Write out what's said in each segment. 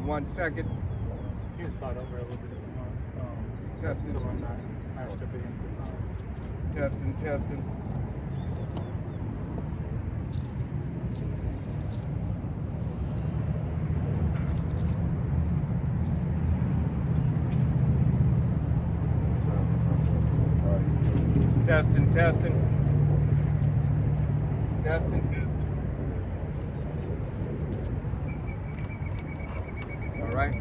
1 second. You can slide over a little bit if you want. Testing. So I'm not smashed up against the sun. Testing. Testing. All right.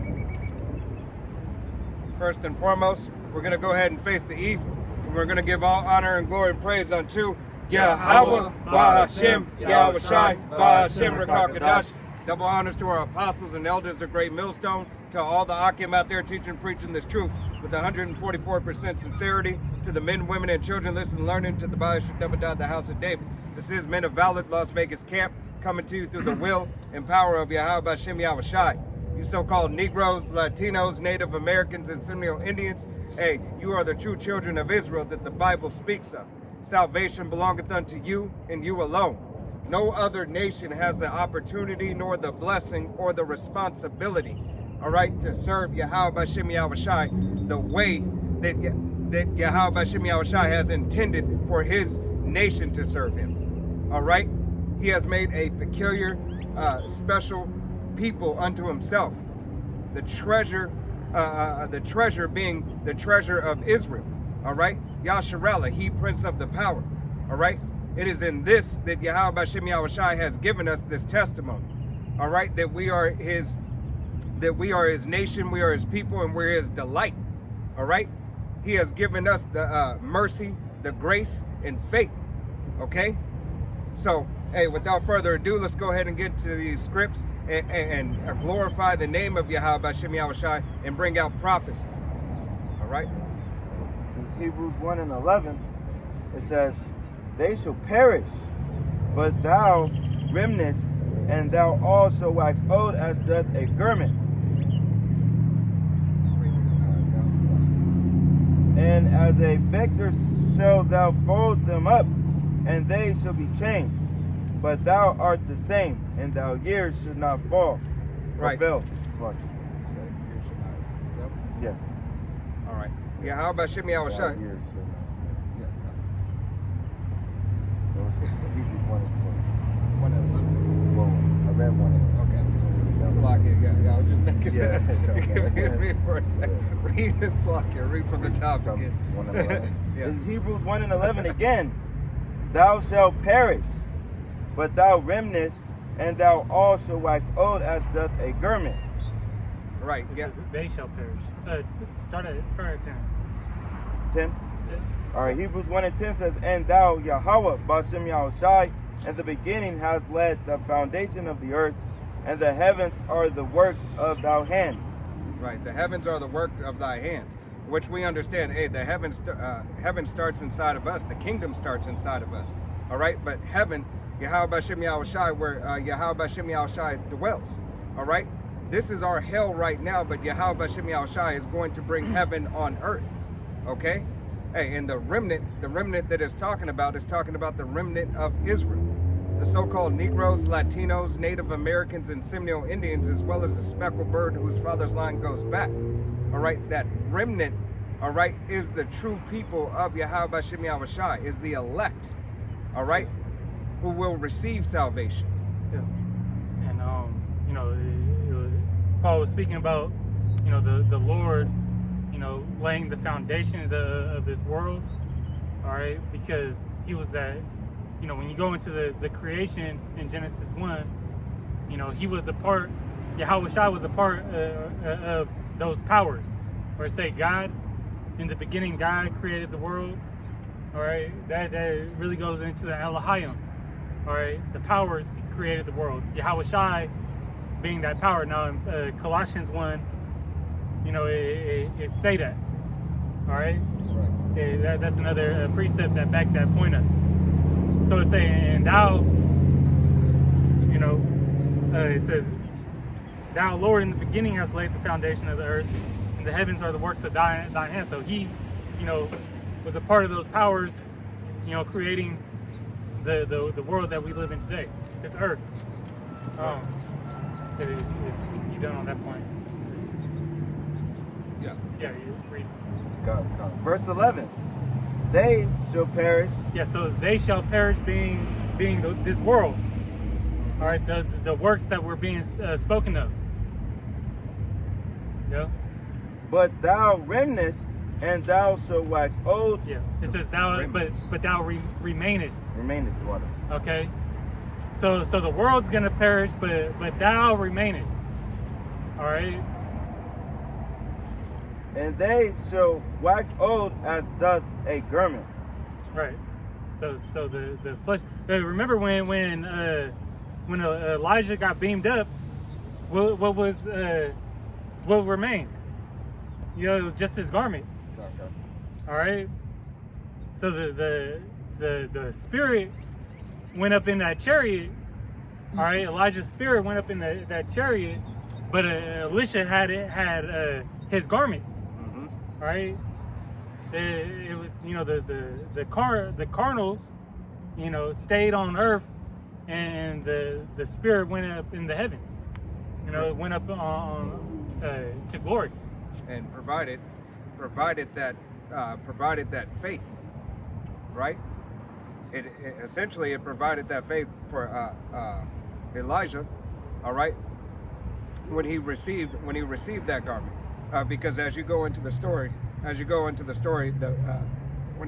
First and foremost, we're going to go ahead and face the east. And we're going to give all honor and glory and praise unto Yahweh, Ba'ashem, Yahweh Shai, Ba'ashem, Rakakadash. Double honors to our apostles and elders of Great Millstone, to all the Akim out there teaching and preaching this truth with 144% sincerity, to the men, women, and children listening and learning, to the Ba'ashem Debadah, the house of David. This is Men of Valid, Las Vegas camp, coming to you through the will and power of Yahweh Ba'ashem, Yahweh Shai. You so-called Negroes, Latinos, Native Americans, and Seminole Indians, hey, you are the true children of Israel that the Bible speaks of. Salvation belongeth unto you and you alone. No other nation has the opportunity, nor the blessing, or the responsibility, all right, to serve Yahweh Ba'ashem Yahweh Shai the way that Yahweh Ba'ashem Yahweh Shai has intended for his nation to serve him, all right? He has made a peculiar, special people unto himself. The treasure being the treasure of Israel, all right? Yasharallah, he Prince of the Power, all right? It is in this that Yahweh Ba'ashem Yahweh Shai has given us this testimony, all right? That we are his nation, we are his people, and we're his delight, all right? He has given us the mercy, the grace, and faith, okay? So, hey, without further ado, let's go ahead and get to these scripts and glorify the name of Yahweh Ba'ashem Yahweh Shai and bring out prophecy, all right? This is Hebrews 1 and 11. It says, they shall perish, but thou remnest, and thou also wax old as doth a garment. And as a vector shalt thou fold them up, and they shall be changed. But thou art the same, and thou years should not fall. Right. Fail. Yeah. All right. Yahweh Ba'ashem Yahweh Thou Shai. years should not fail. That was Hebrews 1 and 1 and 11. Well, I read 1 and 11. Okay. Slovakia, yeah. I was just making sure. Yeah. You confused me for a second. Read in Slovakia. Read from the top again. 1 and 11. Yeah. This is Hebrews 1 and 11 again. Thou shalt perish, but thou remnest, and thou also wax old as doth a garment. Right. It Yeah. says they shall perish. Start at 10. 10. Yeah. All right, Hebrews 1 and 10 says, and thou, Yahweh, Ba'ashem Yahweh Shai, in the beginning has laid the foundation of the earth, and the heavens are the works of thy hands. Right. The heavens are the work of thy hands, which we understand. Hey, the heaven starts inside of us. The kingdom starts inside of us. All right. But heaven, Yahweh Ba'ashem Yahweh Shai, where Yahweh Ba'ashem Yahweh Shai dwells. All right. This is our hell right now, but Yahweh Ba'ashem Yahweh Shai is going to bring heaven on earth. Okay. Hey, and the remnant that is talking about the remnant of Israel. The so-called Negroes, Latinos, Native Americans, and Seminole Indians, as well as the speckled bird whose father's line goes back. All right, that remnant, all right, is the true people of Yahweh Ba'ashem Yahweh Shai, is the elect, all right, who will receive salvation. Yeah. And Paul was speaking about, the Lord, laying the foundations of this world, all right, because he was that, when you go into the creation in Genesis 1, he was a part, Yahweh Shai was a part of those powers, or say God, in the beginning God created the world, all right, that really goes into the Elohim, all right, the powers created the world, Yahweh Shai being that power. Now in Colossians 1, it say that, all right, that's another precept that backed that point up. So it's saying, and thou, it says, thou, Lord, in the beginning has laid the foundation of the earth, and the heavens are the works of thy hands. So he, was a part of those powers, creating the world that we live in today, this earth. If you done on that point. Yeah. Yeah, you read. God. Verse 11. They shall perish. Yeah, so they shall perish, being this world. All right, the works that were being spoken of. Yeah. But thou remnest, and thou shalt wax old. Yeah. It says thou, but thou remainest. Remainest, water. Okay. So the world's gonna perish, but thou remainest. All right. And they shall wax old as doth a garment. Right. So the flesh. Remember when Elijah got beamed up, what remained? You know, it was just his garment. Okay. All right. So the spirit went up in that chariot. All right. Elijah's spirit went up in that chariot, but Elisha had his garments. Mm-hmm. All right. It was, you know, the carnal, you know, stayed on earth, and the spirit went up in the heavens. You know, it went up to glory. And provided that faith, right? It essentially provided that faith for Elijah, all right, when he received that garment, because as you go into the story, when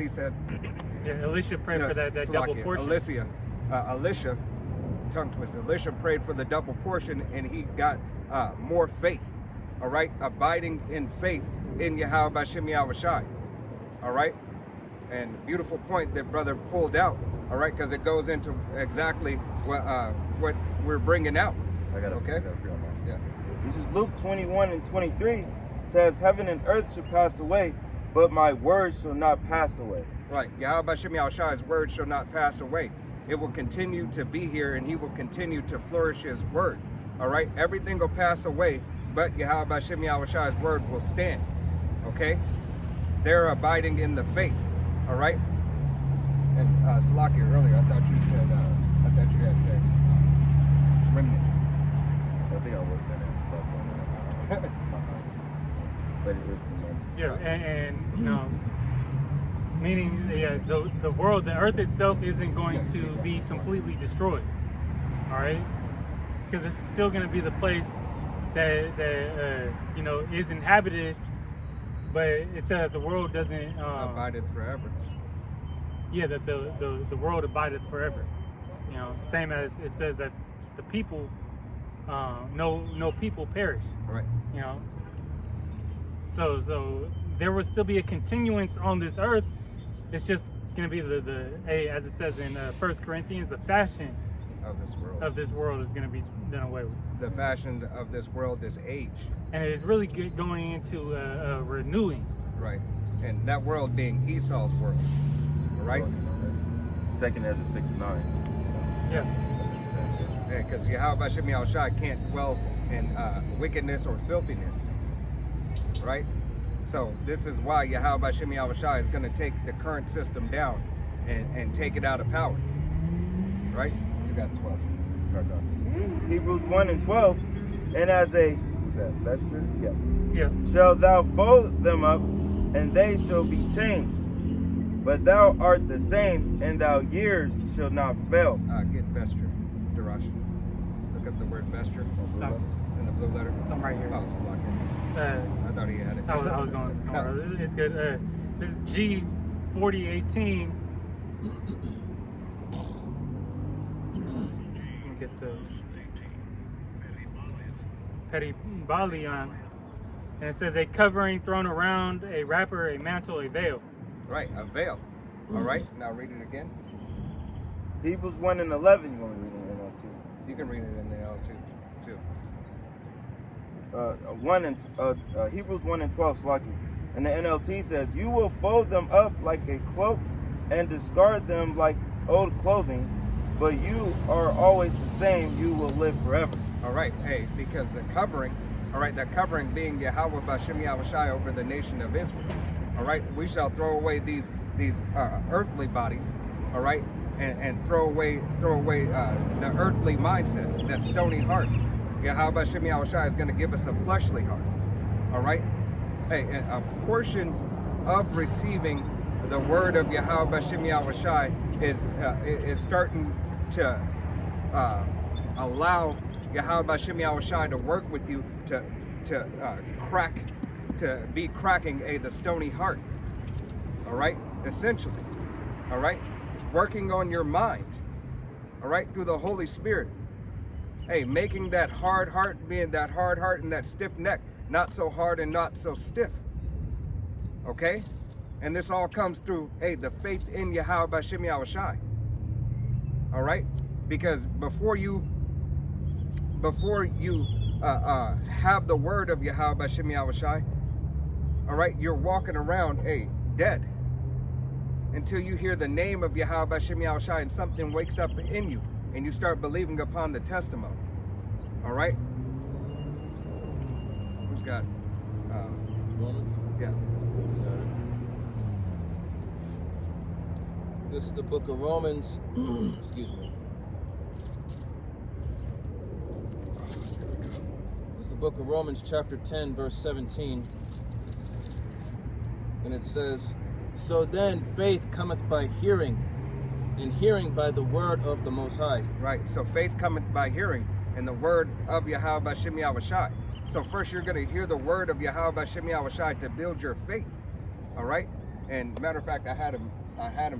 he said, Yeah, Elisha prayed for that double portion. Elisha, tongue twister. Elisha prayed for the double portion, and he got more faith. All right, abiding in faith in Yahweh B'Shem Yahushai. All right, and beautiful point that brother pulled out. All right, because it goes into exactly what we're bringing out. Okay. Yeah. This is Luke 21:23. Says, heaven and earth shall pass away, but my word shall not pass away. Right. Yahweh B'Shem Yahushai's word shall not pass away. It will continue to be here, and he will continue to flourish his word. All right. Everything will pass away, but Yahweh B'Shem Yahushai's word will stand. Okay. They're abiding in the faith. All right. And Salaki, earlier, I thought you had said remnant. I think I was saying that. But it is remnants. Yeah, and you know, meaning the world, the earth itself isn't going to be completely destroyed. All right, because this is still going to be the place that you know, is inhabited, but it said that the world doesn't Abided forever. Yeah, that the world abideth forever. You know, same as it says that the people, no people perish. Right. You know, so there will still be a continuance on this earth. It's just going to be as it says in 1 Corinthians, the fashion Of this world is going to be done away with. The fashion of this world, this age. And it's really good going into a renewing. Right. And that world being Esau's world. All right. That's 2nd Ezra 6:9. Yeah. Because Yahweh B'Shem Yahushai can't dwell in wickedness or filthiness. Right? So this is why Yahweh B'Shem Yahushai is going to take the current system down and take it out of power. Right? You got 12. Hebrews 1:12. And as a, was that vesture? Yeah. Yeah. Shall thou fold them up, and they shall be changed. But thou art the same, and thy years shall not fail. Get vesture, Darash. Look up the word vesture in the blue letter. I'm right here. Oh, Salaki. I thought he had it. I was going somewhere. It's good. This is G4018. Let me get the Petty Balion. And it says a covering thrown around, a wrapper, a mantle, a veil. Right, a veil. All right, now read it again. Hebrews 1:11. You want me to read it in NLT? You can read it in the L too. Hebrews 1:12, Slaki. And the NLT says, you will fold them up like a cloak and discard them like old clothing, but you are always the same, you will live forever. All right, hey, because the covering, all right, that covering being Yahweh B'Shem Yahushai over the nation of Israel. All right, we shall throw away these earthly bodies, all right, and throw away the earthly mindset, that stony heart, Yahweh Shem Yahushai is going to give us a fleshly heart. All right? Hey, a portion of receiving the word of Yahweh Shem Yahushai is starting to allow Yahweh Shem Yahushai to work with you to be cracking the stony heart. All right? Essentially. All right? Working on your mind. All right? Through the Holy Spirit. Hey, making that hard heart, being that hard heart and that stiff neck, not so hard and not so stiff. Okay? And this all comes through, hey, the faith in Yahweh Shem Yahushai. All right? Because before you have the word of Yahweh Shem Yahushai, all right, you're walking around, hey, dead. Until you hear the name of Yahweh Shem Yahushai and something wakes up in you and you start believing upon the testimony. All right? Who's got Romans? Yeah. This is the book of Romans. Excuse me. This is the book of Romans, chapter 10, verse 17. And it says, "So then faith cometh by hearing, and hearing by the word of the Most High." Right. So faith cometh by hearing, and the word of Yahweh Shem Yahushai. So first you're going to hear the word of Yahweh Shem Yahushai to build your faith. All right. And matter of fact, I had him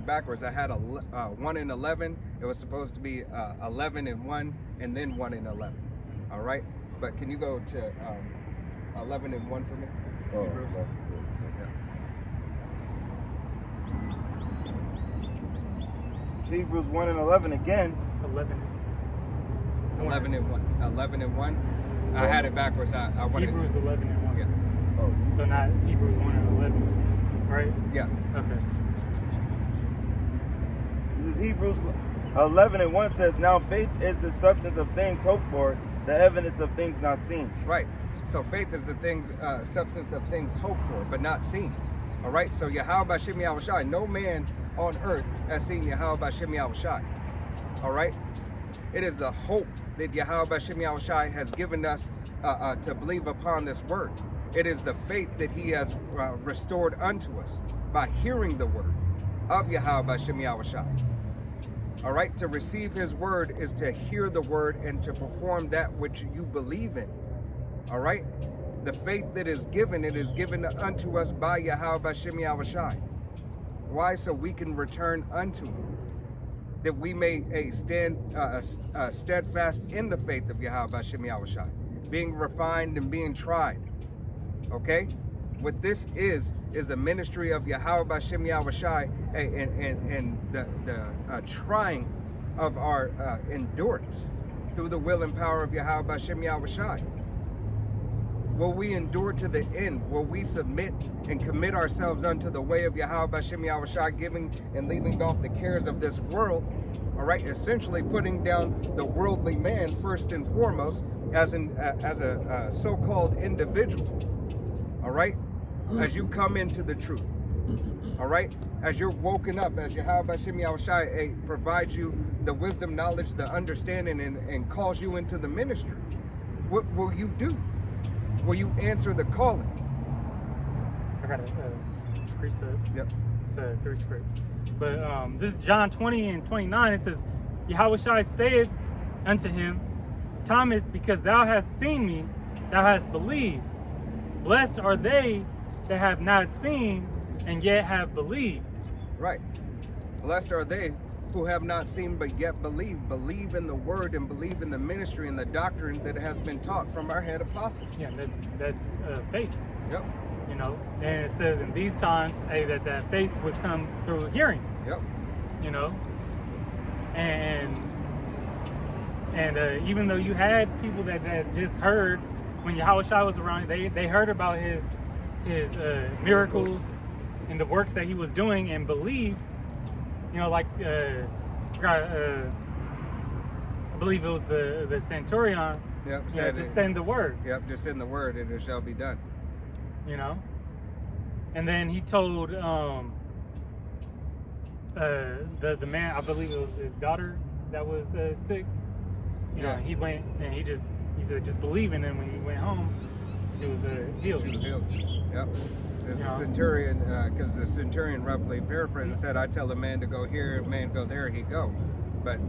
backwards. I had 1 and 11. It was supposed to be 11 and 1, and then 1 and 11. All right. But can you go to 11 and 1 for me? Oh, Hebrews? okay. It's Hebrews 1 and 11 again. 11. 11 and 1. 11 and 1. I had it backwards. I wanted. Hebrews 11 and 1. Yeah. Oh, So not Hebrews 1 and 11, right? Yeah. Okay. this is Hebrews 11 and 1 says, "Now faith is the substance of things hoped for, the evidence of things not seen." Right. So faith is the things, substance of things hoped for, but not seen. All right. So Yahweh Shem Yahushai, no man on earth has seen Yahweh Shem Yahushai. All right. It is the hope that Yahweh Shem Yahushai has given us to believe upon this word. It is the faith that He has restored unto us by hearing the word of Yahweh Shem Yahushai. All right. To receive His word is to hear the word and to perform that which you believe in. All right. The faith that is given, it is given unto us by Yahweh Shem Yahushai. Why? So we can return unto Him, that we may stand steadfast in the faith of Yahweh Shem Yahushai, being refined and being tried. Okay? What this is the ministry of Yahweh Shem Yahushai and the trying of our endurance through the will and power of Yahweh Shem Yahushai. Will we endure to the end? Will we submit and commit ourselves unto the way of Yahweh Shem Yahushai, giving and leaving off the cares of this world? All right, essentially putting down the worldly man first and foremost as a so-called individual. All right, as you come into the truth. All right, as you're woken up, as Yahweh Shem Yahushai provides you the wisdom, knowledge, the understanding, and calls you into the ministry. What will you do? Will you answer the calling? I got a precept. Yep. It's 3 scripts. But this is John 20 and 29. It says, "Yahushua saith unto him, Thomas, because thou hast seen me, thou hast believed. Blessed are they that have not seen and yet have believed." Right. Blessed are they who have not seen but yet believe. Believe in the word and believe in the ministry and the doctrine that has been taught from our head apostle. Yeah, that's faith. Yep. You know, and it says in these times, hey, that faith would come through hearing. Yep. You know, and even though you had people that just heard when Yahushua was around, they heard about his miracles and the works that he was doing and believed. You know, like I believe it was the centurion. Yep. You know, just send the word. Yep. Just send the word, and it shall be done. You know, and then he told the man, I believe it was his daughter that was sick. You know, he went and he just he said just believe, and then when he went home, she was healed. She was healed. Yep. There's Yeah. a centurion, because the centurion roughly paraphrased said, I tell a man to go here, a man go there, he go. But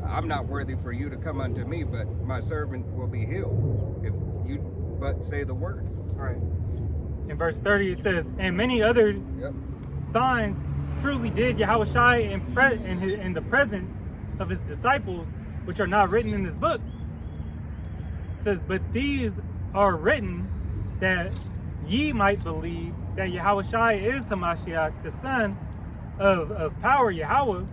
I'm not worthy for you to come unto me, but my servant will be healed if you but say the word. All right. In verse 30 it says, and many other Yep. signs truly did Yahushua in the presence of his disciples, which are not written in this book. It says, but these are written that ye might believe that Yahushua is Hamashiach, the son of power, Yahweh,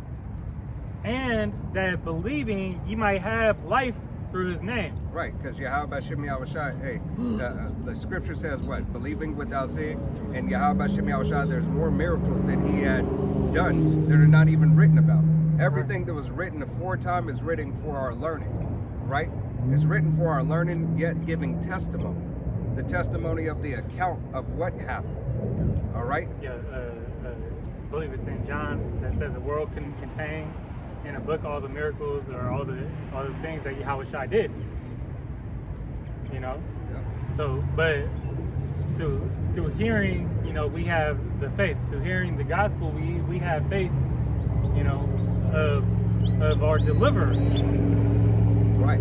and that believing ye might have life through his name. Right, because Yahweh Shem Yahushua, hey, the scripture says what? Believing without seeing. And Yahweh Shem Yahushua, there's more miracles that he had done that are not even written about. Everything that was written aforetime is written for our learning, right? It's written for our learning, yet giving testimony. The testimony of the account of what happened. All right? Yeah, I believe it's in John that said the world couldn't contain in a book all the miracles or all the things that Yahushua did. You know? Yep. So, but through hearing, you know, we have the faith. Through hearing the gospel, we have faith, you know, of our deliverer. Right.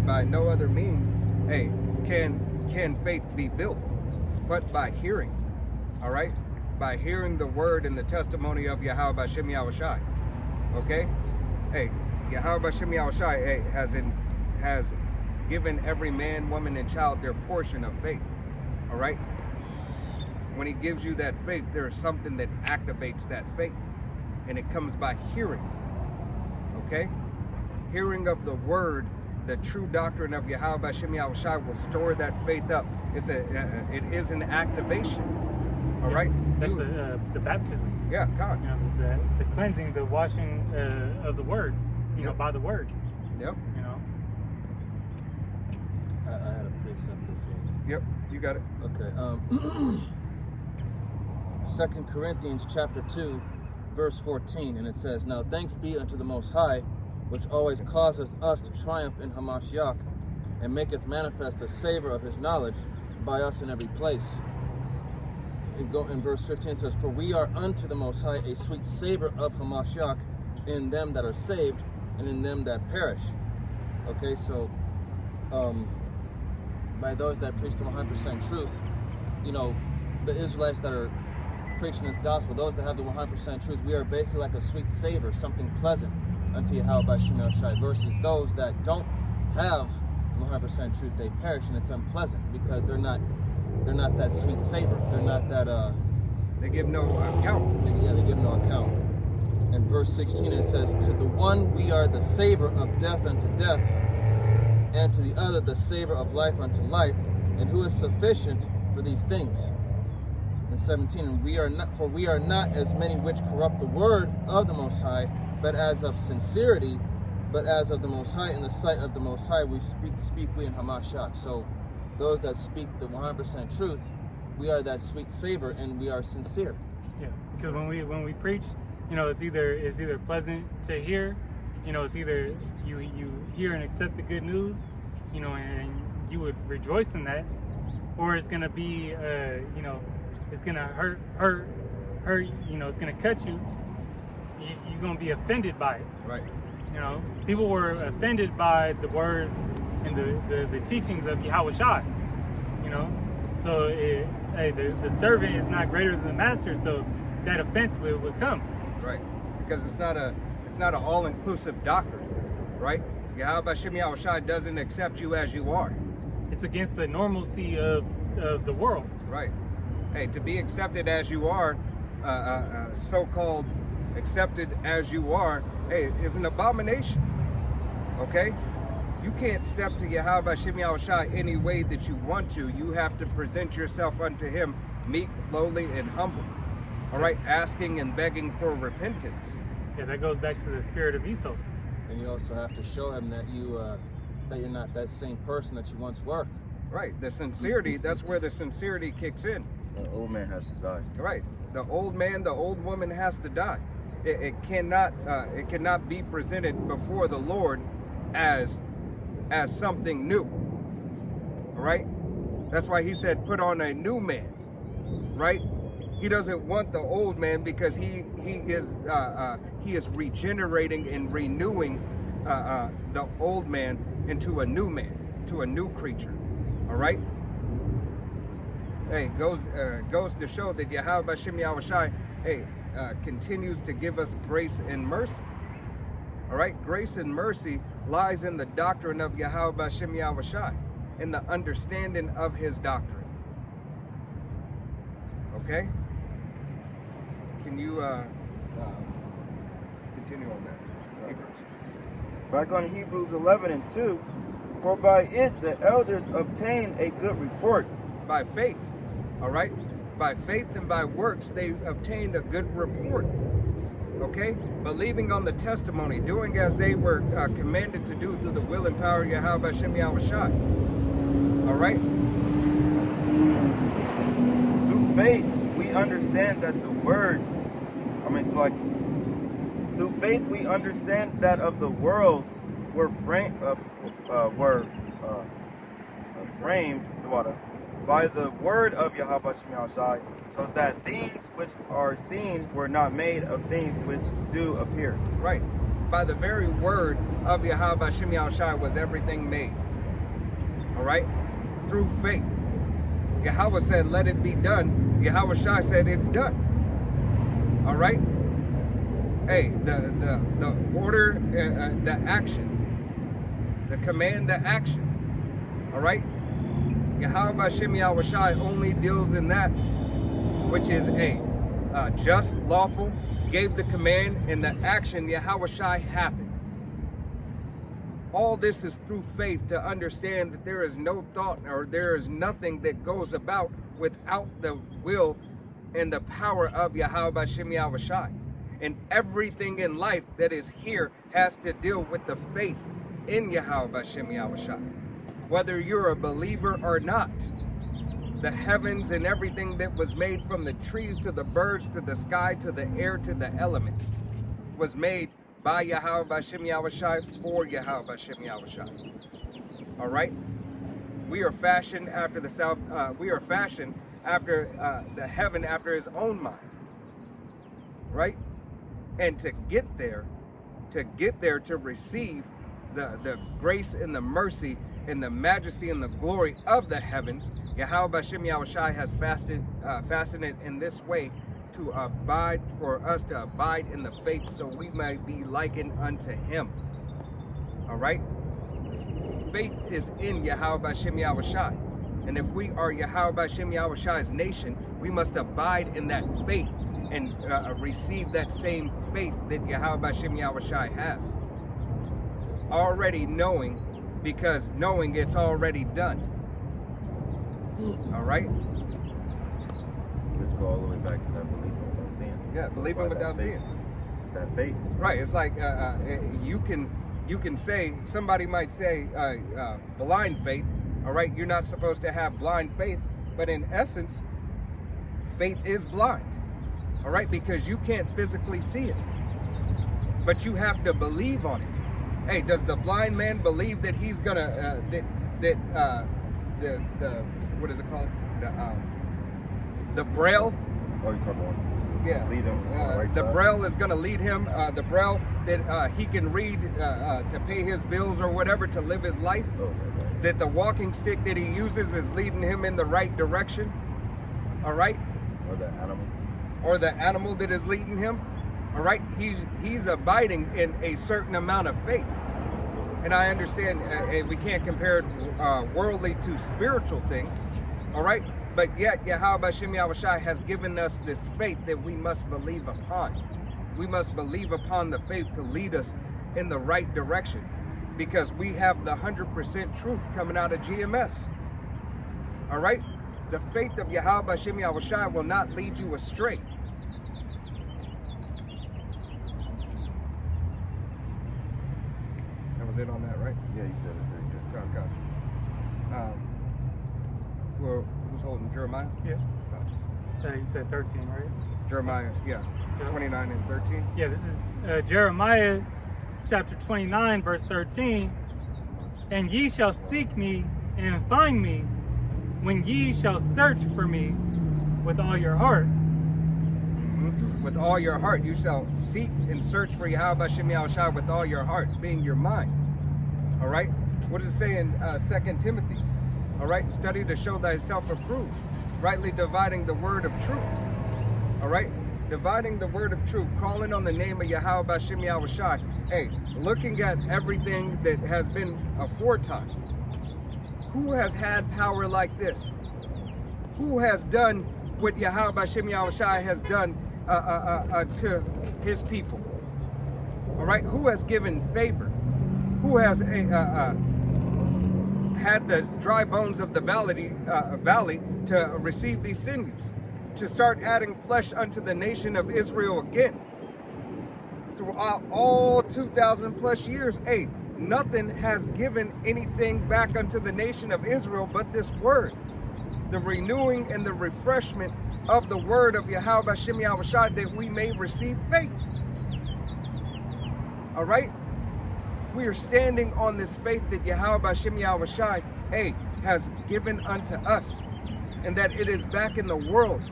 By no other means, hey, can faith be built? But by hearing. All right? By hearing the word and the testimony of Yahweh Shem Yahushua. Okay? Hey, Yahweh Shem Yahushua, hey, has given every man, woman, and child their portion of faith. All right? When he gives you that faith, there is something that activates that faith. And it comes by hearing. Okay? Hearing of the word, the true doctrine of Yahweh Shem Yahushua will store that faith up. It is an activation. All right? That's the baptism. Yeah, God. You know, the cleansing, the washing of the word, you know, by the word. Yep. You know. I had a precept for Yep. You got it. you. Okay. 2 Corinthians chapter 2, verse 14, and it says, now thanks be unto the Most High, which always causeth us to triumph in Hamashiach, and maketh manifest the savor of his knowledge by us in every place. In verse 15 it says, for we are unto the Most High a sweet savor of Hamashiach in them that are saved and in them that perish. Okay, so by those that preach the 100% truth, you know, the Israelites that are preaching this gospel, those that have the 100% truth, we are basically like a sweet savor, something pleasant unto Yahweh Shem Yahushua, versus those that don't have the 100% truth, they perish, and it's unpleasant because they're not that sweet savor. They're not that They give no account. they give no account. In verse 16 it says, to the one we are the savor of death unto death, and to the other the savor of life unto life, and who is sufficient for these things. In 17, we are not as many which corrupt the word of the Most High, but as of sincerity, but as of the Most High, in the sight of the Most High, we speak we in Hamashiach. So those that speak the 100% truth, we are that sweet savor, and we are sincere. Yeah, because when we preach, you know, it's either pleasant to hear, you know, it's either you hear and accept the good news, you know, and you would rejoice in that, or it's gonna be, you know, it's gonna hurt, you know, it's gonna cut you. You're gonna be offended by it. Right. You know, people were offended by the words and the teachings of Yahushua. You know, so the servant is not greater than the master, so that offense will come. Right. Because it's not an all-inclusive doctrine, right? Yahweh Shem Yahushua doesn't accept you as you are. It's against the normalcy of the world. Right. Hey, to be accepted as you are, so-called accepted as you are, hey, is an abomination. Okay? You can't step to Yahweh Shem Yahushua any way that you want to. You have to present yourself unto him meek, lowly, and humble. All right? Asking and begging for repentance. Yeah, that goes back to the spirit of Esau. And you also have to show him that you're not that same person that you once were. Right. The sincerity, that's where the sincerity kicks in. The old man has to die. Right. The old man, the old woman has to die. It cannot be presented before the Lord as something new. right? That's why he said, put on a new man, right? He doesn't want the old man because he is regenerating and renewing the old man into a new man, to a new creature. All right. Hey, goes to show that Yahweh Bashem Yahushai, continues to give us grace and mercy. All right, grace and mercy lies in the doctrine of Yahweh Bashem Yahushai, in the understanding of his doctrine. Okay. Can you continue on that? Hebrews. Back on Hebrews 11:2, for by it the elders obtain a good report. By faith, all right? By faith and by works, they obtained a good report. Okay? Believing on the testimony, doing as they were commanded to do through the will and power of Yahweh Hashem Yahushai. All right? Through faith, we understand that the words, through faith we understand that of the worlds were framed by the word of Yahweh Shai, so that things which are seen were not made of things which do appear. Right. By the very word of Yahweh Shem Yahushai was everything made. All right? Through faith. Yahweh said, let it be done. Yahweh Shai said, it's done. All right? Hey, the order, the action, the command, the action. All right? Yahweh Shem Yahushai only deals in that which is just, lawful, gave the command, and the action, Yahweh Shai, happened. All this is through faith, to understand that there is no thought or there is nothing that goes about without the will and the power of Yahweh Shem Yahushai. And everything in life that is here has to deal with the faith in Yahweh Shem Yahushai. Whether you're a believer or not, the heavens and everything that was made, from the trees to the birds to the sky to the air to the elements, was made by Yahweh Shem Yahushai for Yahweh Shem Yahushai. All right, we are fashioned after the self. We are fashioned after the heaven, after His own mind. Right, and to get there, to receive the grace and the mercy and the majesty and the glory of the heavens, Yahweh Shem Yahushai has fastened it in this way, to abide, for us to abide in the faith, so we may be likened unto Him. All right? Faith is in Yahweh Shem Yahushai. And if we are Yahweh Shem Yahushai's nation, we must abide in that faith and receive that same faith that Yahweh Shem Yahushai has. Already knowing, because knowing it's already done. All right? Let's go all the way back to that believing without seeing. Yeah, believing without seeing. It's that faith. Right. It's like you can say, somebody might say blind faith. All right, you're not supposed to have blind faith, but in essence, faith is blind. All right, because you can't physically see it, but you have to believe on it. Hey, does the blind man believe that he's gonna the what is it called, the braille? Oh, you're talking about just Yeah, lead him on the right the side? braille is gonna lead him. The braille that he can read to pay his bills or whatever, to live his life. Oh, okay. That the walking stick that he uses is leading him in the right direction. All right. Or the animal. Or the animal that is leading him. All right, he's abiding in a certain amount of faith. And I understand we can't compare it worldly to spiritual things. All right, but yet Yahweh Shem Yahushai has given us this faith that we must believe upon. We must believe upon the faith to lead us in the right direction, because we have the 100% truth coming out of GMS. All right, the faith of Yahweh Shem Yahushai will not lead you astray. It on that, right? Yeah, you said it very good. Okay. Well, who's holding Jeremiah? Yeah. You said 13, right? Jeremiah, yeah. 29 and 13. Yeah, this is Jeremiah chapter 29, verse 13. And ye shall seek me and find me when ye shall search for me with all your heart. With all your heart, you shall seek and search for Yahweh Shem Yahushai with all your heart, being your mind. All right? What does it say in 2 Timothy? All right? Study to show thyself approved, rightly dividing the word of truth. All right? Dividing the word of truth, calling on the name of Yahweh Shem Yahushai. Hey, looking at everything that has been aforetime. Who has had power like this? Who has done what Yahweh Shem Yahushai has done to his people? All right, who has given favor? Who has had the dry bones of the valley to receive these sinews, to start adding flesh unto the nation of Israel again? Throughout all 2,000 plus years, hey, nothing has given anything back unto the nation of Israel but this word, the renewing and the refreshment of the word of Yahweh Shem Yahushai, that we may receive faith. All right? We are standing on this faith that Yahweh Shem Yahushai, hey, has given unto us, and that it is back in the world,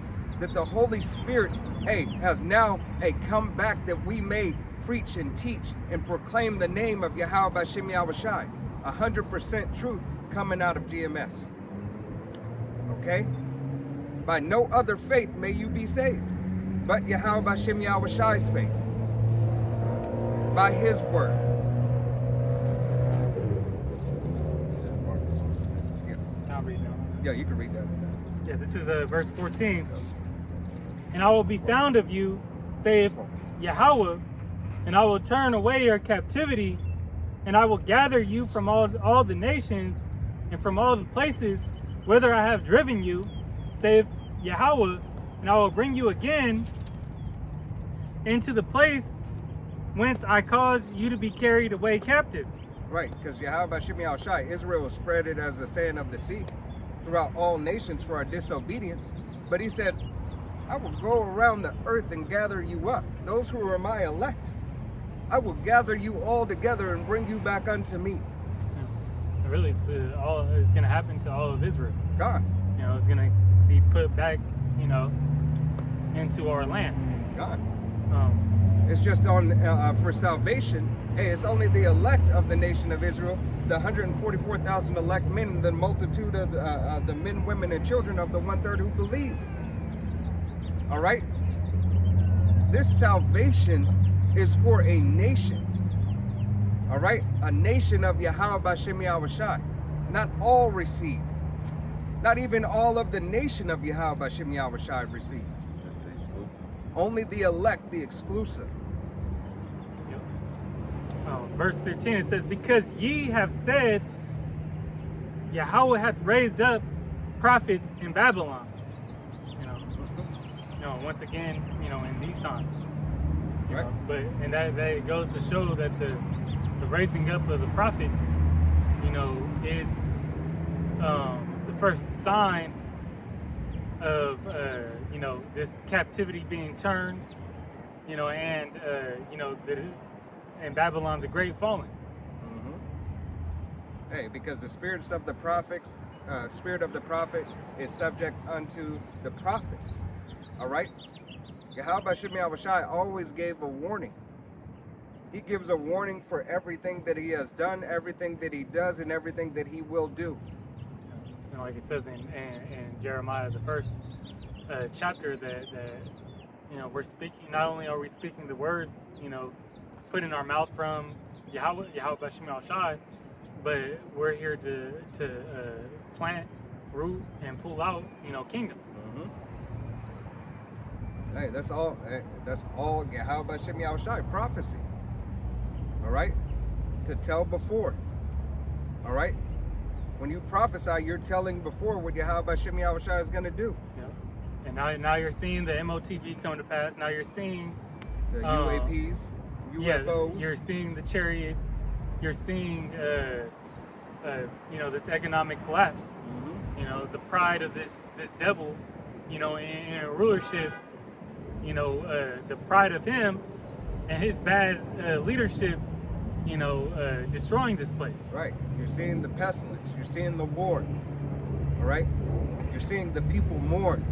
that the Holy Spirit, hey, has now, hey, come back, that we may preach and teach and proclaim the name of Yahweh Shem Yahushai. 100% truth coming out of GMS. Okay? By no other faith may you be saved, but Yahweh Shem Yahushai's faith. By his word. I'll read that. Yeah, you can read that. Yeah, this is verse 14. And I will be found of you, saith Yahweh, and I will turn away your captivity, and I will gather you from all the nations and from all the places whither I have driven you, saith Yahweh, and I will bring you again into the place whence I caused you to be carried away captive. Right, because Yahweh Shem Yahushai, Israel was spread it as the sand of the sea throughout all nations for our disobedience. But he said, I will go around the earth and gather you up, those who are my elect. I will gather you all together and bring you back unto me. Really, it's going to happen to all of Israel. God. You know, it's going to be put back, you know, into our land. God. It's just on for salvation. Hey, it's only the elect of the nation of Israel, the 144,000 elect men, the multitude of the men, women, and children of the 1/3 who believe. All right? This salvation is for a nation. All right? A nation of Yahweh Shem Yahushai. Not all receive. Not even all of the nation of Yahweh Shem Yahushai receives. Just the exclusive. Only the elect, the exclusive. Verse 15, it says, because ye have said, Yahweh hath raised up prophets in Babylon. Once again, in these times. Right. And that goes to show that the raising up of the prophets, is the first sign of this captivity being turned, and Babylon the Great falling. Hey, because the spirits of the prophets, spirit of the prophet is subject unto the prophets. All right? Yahweh Shem Yahushai always gave a warning. He gives a warning for everything that he has done, everything that he does, and everything that he will do. Like it says in Jeremiah, the first chapter, that we're speaking. Not only are we speaking the words, put in our mouth from Yahweh Shem Yahushai, but we're here to plant, root, and pull out, kingdoms. Hey, that's all Yahweh Shem Yahushai, prophecy. All right? To tell before. All right? When you prophesy, you're telling before what Yahweh Shem Yahushai is going to do. Yeah. And now you're seeing the MOTB come to pass. Now you're seeing the UAPs, UFOs. Yeah, you're seeing the chariots. You're seeing, this economic collapse. The pride of this devil, in rulership. The pride of him and his bad leadership, destroying this place. Right. You're seeing the pestilence. You're seeing the war. All right? You're seeing the people mourn.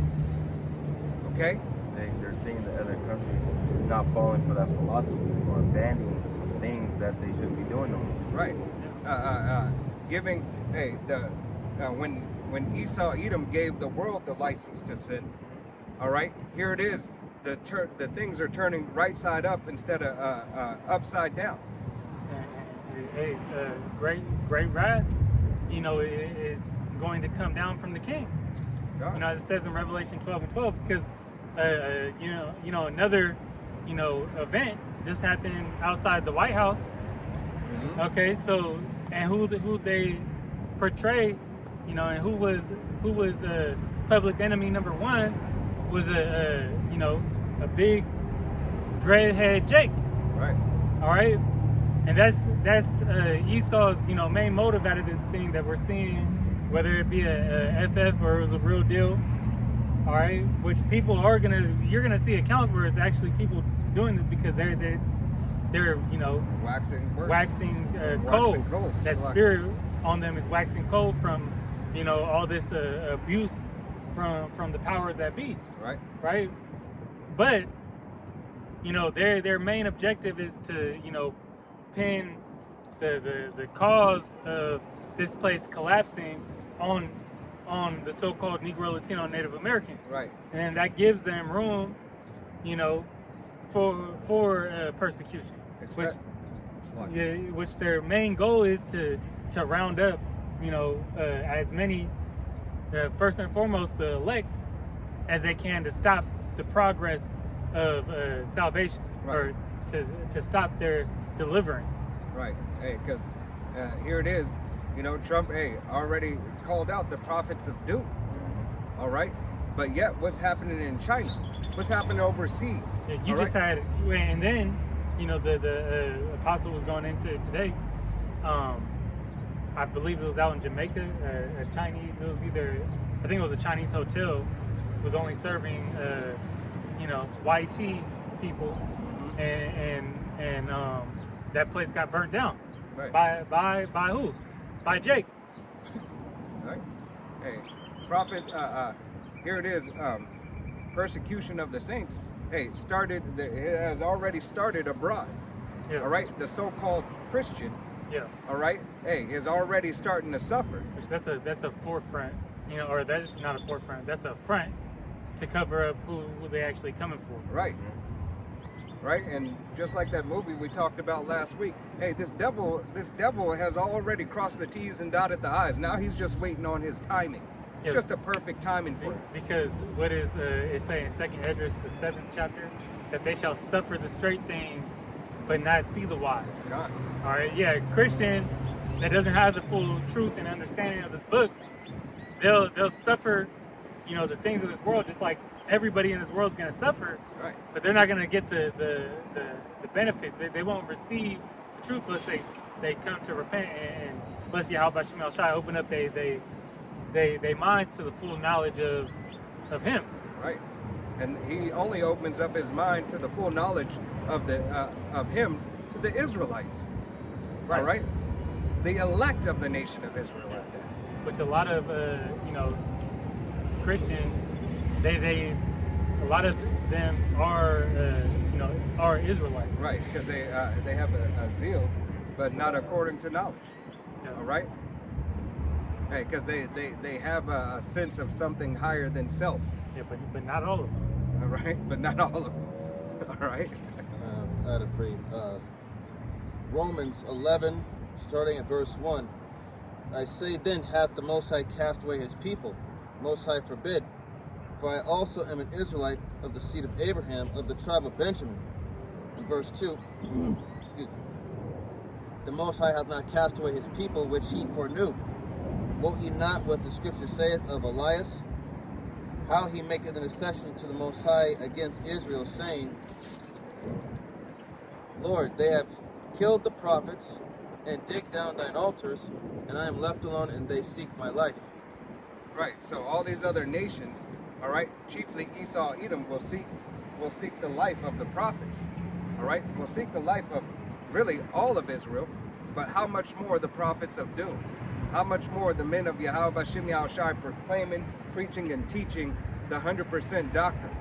Okay? They're seeing the other countries not falling for that philosophy or abandoning things that they shouldn't be doing no more. Right. Giving, when Esau Edom gave the world the license to sin, all right, here it is. The things are turning right side up instead of upside down. Hey, great wrath, is going to come down from the king. God. As it says in Revelation 12:12, because another event just happened outside the White House. Mhm. Okay, so and who they portray, and who was public enemy number one was a big dreadhead Jake. Right. All right, and that's Esau's main motive out of this thing that we're seeing, whether it be a FF or it was a real deal. All right, which people you're gonna see accounts where it's actually people doing this because they're waxing cold. That spirit on them is waxing cold from all this abuse from the powers that be. Right. But their main objective is to pin the cause of this place collapsing on the so-called Negro, Latino, Native American. Right. And that gives them room, for persecution. Which their main goal is to round up, as many, first and foremost, the elect, as they can to stop the progress of salvation, Right. or to stop their deliverance. Right. Hey, because here it is. Trump, already called out the prophets of doom. All right. But yet, what's happening in China? What's happening overseas? Yeah, you All just right? had, and then, the apostle was going into it today. I believe it was out in Jamaica, a Chinese. It was I think it was a Chinese hotel, was only serving, YT people, and that place got burnt down. Right. By who? By Jake. Right. Hey, prophet. Here it is. Persecution of the saints. Hey, it has already started abroad. Yeah. All right. The so-called Christian. Yeah. All right. Hey, is already starting to suffer. Which that's a forefront, or that's not a forefront. That's a front to cover up who they actually coming for. Right. Right. And just like that movie we talked about last week. Hey, this devil has already crossed the T's and dotted the I's. Now he's just waiting on his timing. It's Yeah. just a perfect timing for him. Because what is it saying in 2nd Esdras, the 7th chapter, that they shall suffer the straight things, but not see the wide. God. All right, yeah, a Christian that doesn't have the full truth and understanding of this book, they'll suffer, the things of this world, just like everybody in this world is going to suffer. Right. But they're not going to get the benefits. They won't receive the truth unless they come to repent and bless Yahweh Shemel Shai, open up they minds to the full knowledge of Him. Right. And he only opens up his mind to the full knowledge of him to the Israelites. Right. All right. The elect of the nation of Israel. Yeah. Like that. Which a lot of Christians, a lot of them are Israelites. Right. Because they have a zeal, but not according to knowledge. Yeah. All right. Hey, because they have a sense of something higher than self. Yeah, but not all of them. All right. But not all of them. All right. I had a pretty Romans 11, starting at verse 1. I say then, hath the Most High cast away his people? Most High forbid. For I also am an Israelite of the seed of Abraham, of the tribe of Benjamin. In verse 2, excuse me. The Most High hath not cast away his people, which he foreknew. Wot ye not what the Scripture saith of Elias? How he maketh intercession to the Most High against Israel, saying, Lord, they have killed the prophets and digged down thine altars, and I am left alone, and they seek my life. Right. So all these other nations, all right, chiefly Esau, Edom, will seek the life of the prophets. All right, will seek the life of really all of Israel, but how much more the prophets of doom? How much more the men of Yahweh Shem Shai proclaiming preaching and teaching the 100% doctrine,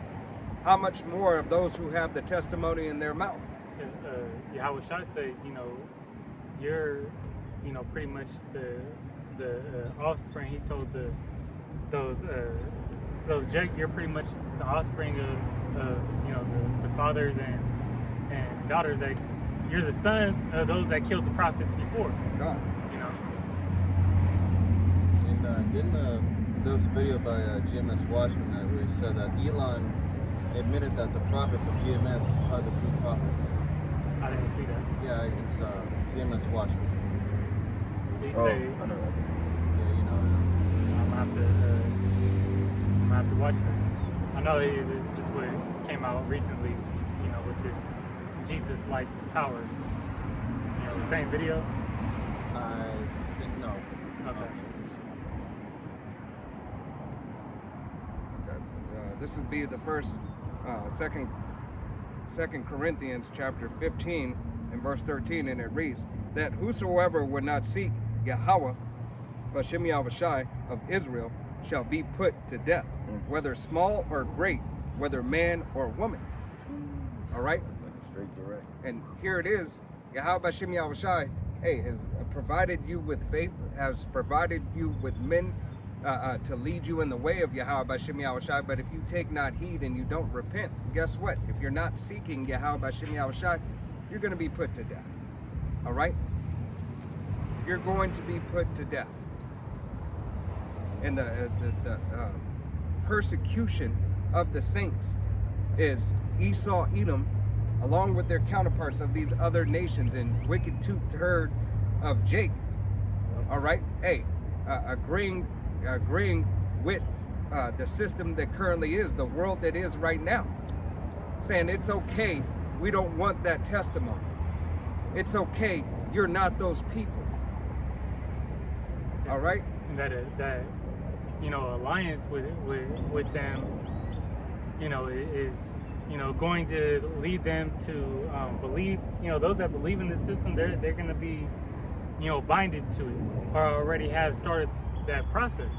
how much more of those who have the testimony in their mouth? Yahweh Shai say, you're, pretty much the offspring. He told those Jake, you're pretty much the offspring of the fathers and daughters that you're the sons of those that killed the prophets before. God. And there was a video by GMS Watchman where he said that Elon admitted that the prophets of GMS are the true prophets. I didn't see that. Yeah, it's GMS Watchman. He Oh, say, I know. Yeah, you know. I'm gonna have to watch that. I know this what came out recently, with this Jesus-like powers. The same video. I think no. Okay. This would be the first, second Corinthians chapter 15 and verse 13, and it reads that whosoever would not seek Yahweh, Bashem Yahushai of Israel, shall be put to death, whether small or great, whether man or woman. All right? That's like a straight direct. And here it is, Yahweh Bashem Yahushai, has provided you with faith, has provided you with men to lead you in the way of Yahweh Bashem Yahushai. But if you take not heed and you don't repent, guess what? If you're not seeking Yahweh Bashem Yahushai, you're going to be put to death. All right? You're going to be put to death. And the persecution of the saints is Esau, Edom, along with their counterparts of these other nations, and wicked toothed herd of Jake. All right? Agreeing with the system that currently is, the world that is right now. Saying it's okay, we don't want that testimony. It's okay, you're not those people. All right? That alliance with them, is going to lead them to believe. Those that believe in the system, they're going to be, binded to it, or already have started that process.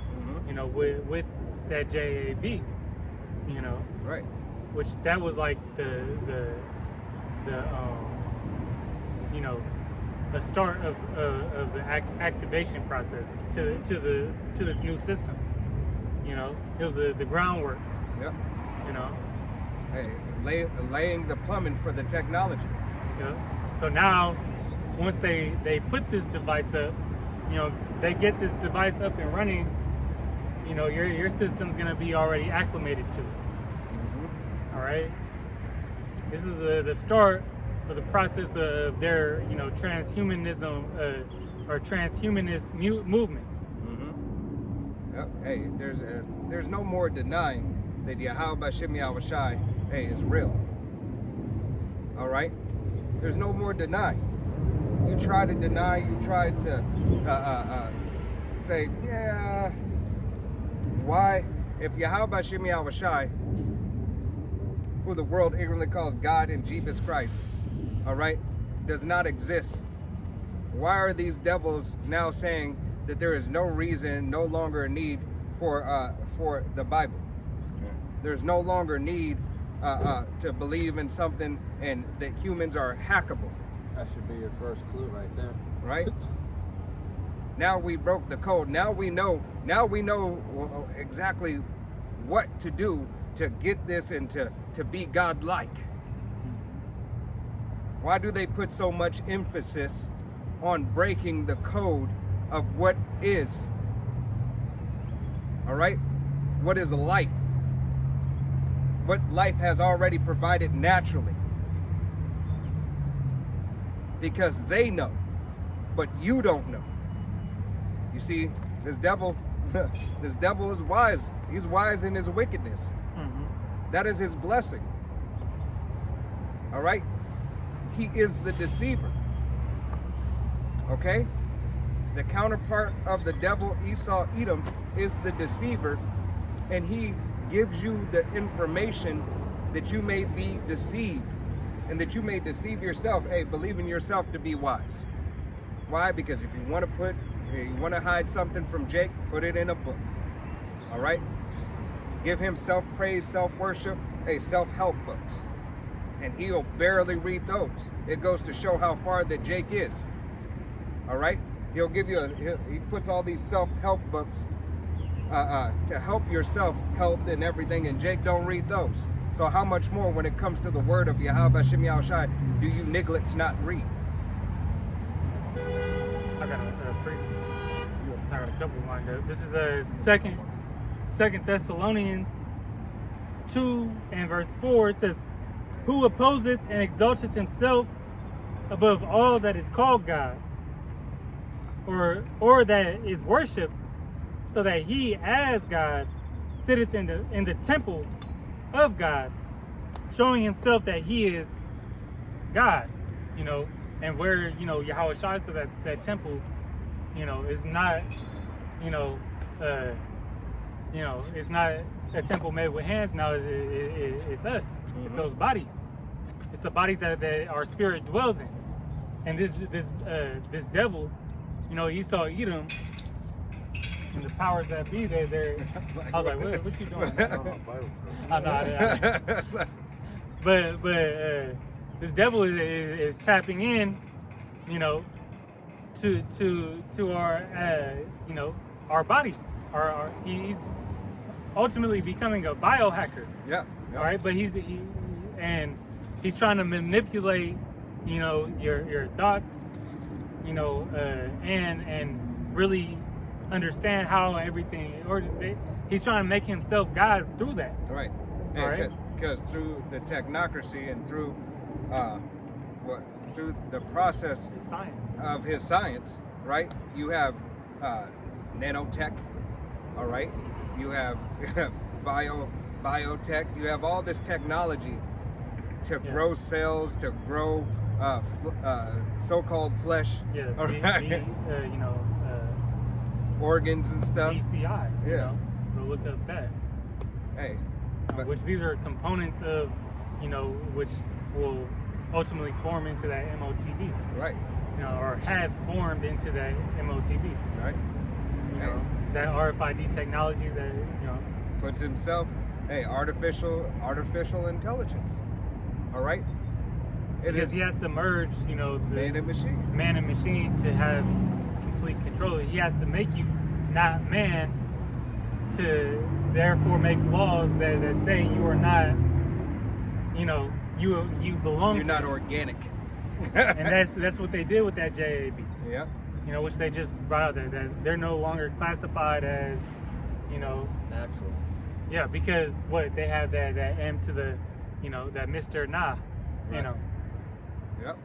With that JAB. Right. Which that was like the a start of the activation process to this new system. It was the groundwork. Yep. Laying the plumbing for the technology. So now, once they put this device up, they get this device up and running. Your system's gonna be already acclimated to it. All right. This is the start of the process of their, transhumanism or transhumanist movement. Yep. There's no more denying that Yahweh Bashem Yahushai, is real. All right. There's no more denying. You try to deny. You try to say, yeah. Why? If Yahweh Bashem Yahushai, who the world ignorantly calls God and Jesus Christ, all right, does not exist, why are these devils now saying that there is no reason, no longer a need for the Bible? There's no longer need to believe in something, and that humans are hackable. That should be your first clue right there. Right? Now we broke the code. Now we know exactly what to do to get this and to be godlike. Why do they put so much emphasis on breaking the code of what is? All right? What is life? What life has already provided naturally. Because they know, but you don't know. You see, this devil is wise. He's wise in his wickedness. That is his blessing. All right? He is the deceiver. Okay? The counterpart of the devil, Esau, Edom, is the deceiver, and he gives you the information that you may be deceived and that you may deceive yourself. Believe in yourself to be wise. Why? Because if you want to hide something from Jake, put it in a book. All right? Give him self-praise, self-worship, self-help books. And he'll barely read those. It goes to show how far that Jake is. All right? He'll give you he puts all these self-help books to help yourself help and everything, and Jake don't read those. So how much more when it comes to the word of Yahweh Shem Yahushai do you nigglets not read? I got a couple lined up. This is a second Thessalonians 2 and verse 4. It says, "Who opposeth and exalteth himself above all that is called God, or that is worshipped, so that he as God sitteth in the temple of God, showing himself that he is God." And where Yahweh Shai, so that temple is not it's not a temple made with hands. Now it's us. It's those bodies. It's the bodies that our spirit dwells in. And this devil, he saw Edom and the powers that be. They're I was like, what you doing? But this devil is tapping in, to our our bodies. He's ultimately becoming a biohacker. Yeah. All right, but he's trying to manipulate, your thoughts, and really understand how everything, he's trying to make himself God through that. Right. All right. Because through the technocracy and through through the process Science. of his science, right? You have nanotech, all right? You have biotech. You have all this technology to grow cells, to grow so-called flesh, Yeah. all right? Organs and stuff. BCI. Yeah. Go look up that. Hey, but Which these are components of, which will ultimately form into that MOTB, right, or have formed into that MOTB. right. Hey. That RFID technology that, Puts himself, artificial intelligence, all right? It because is he has to merge, the man and machine. man and machine to have complete control. He has to make you not man to therefore make laws that say you are not, you belong You're to not him. organic. And that's what they did with that JAB. Yeah. Which they just brought out there, that they're no longer classified as, Natural. yeah, because they have that M to the, that Mr. Nah, Right. Yep.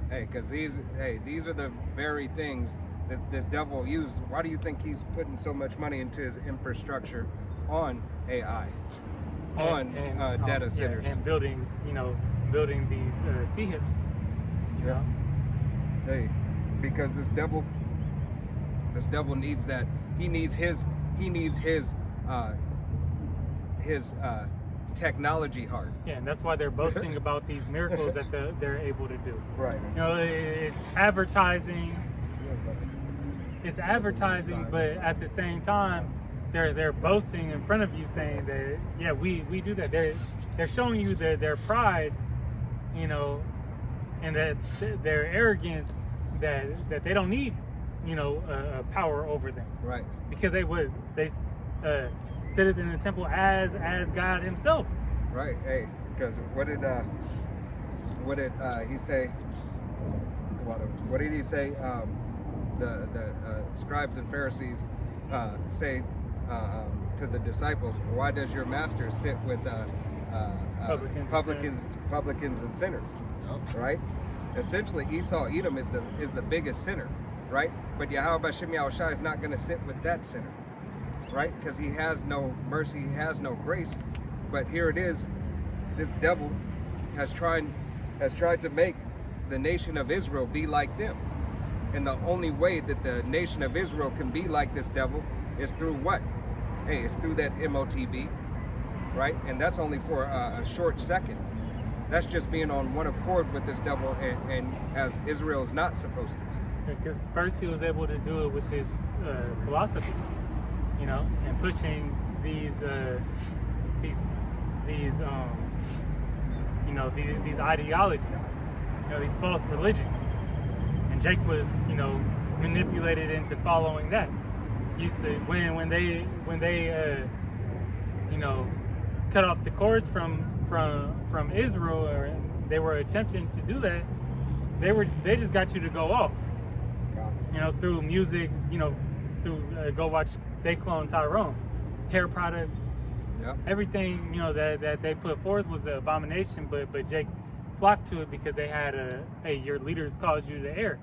Hey, because these are the very things that this devil used. Why do you think he's putting so much money into his infrastructure on AI, on data centers? and building these C-hips. Yeah. Hey, because this devil needs that. He needs his technology heart. Yeah, and that's why they're boasting about these miracles that they're able to do. Right. It's advertising. It's advertising, but at the same time, they're boasting in front of you, saying that we do that. They're showing you their pride, and that their arrogance, that they don't need power over them. Right. Because they sit in the temple as God Himself. Right. Hey, because what did he say? What did he say? The scribes and Pharisees say to the disciples, "Why does your master sit with publicans and sinners?" Oh. Right. Essentially, Esau Edom is the biggest sinner, right? But Yahweh Shem Yahushai is not going to sit with that sinner, right? Because he has no mercy, he has no grace. But here it is, this devil has tried to make the nation of Israel be like them. And the only way that the nation of Israel can be like this devil is through what? Hey, it's through that MOTB, right? And that's only for a short second. That's just being on one accord with this devil, and as Israel is not supposed to be. Because first he was able to do it with his philosophy, and pushing these you know, these ideologies, you know, these false religions, and Jake was, you know, manipulated into following that. You see, when they you know, cut off the cords from Israel, or they were attempting to do that, they just got you to go off, you know, through music, you know, through go watch They Clone Tyrone, hair product, everything, you know, that they put forth was an abomination, but Jake flocked to it because they had hey, your leaders called you to air.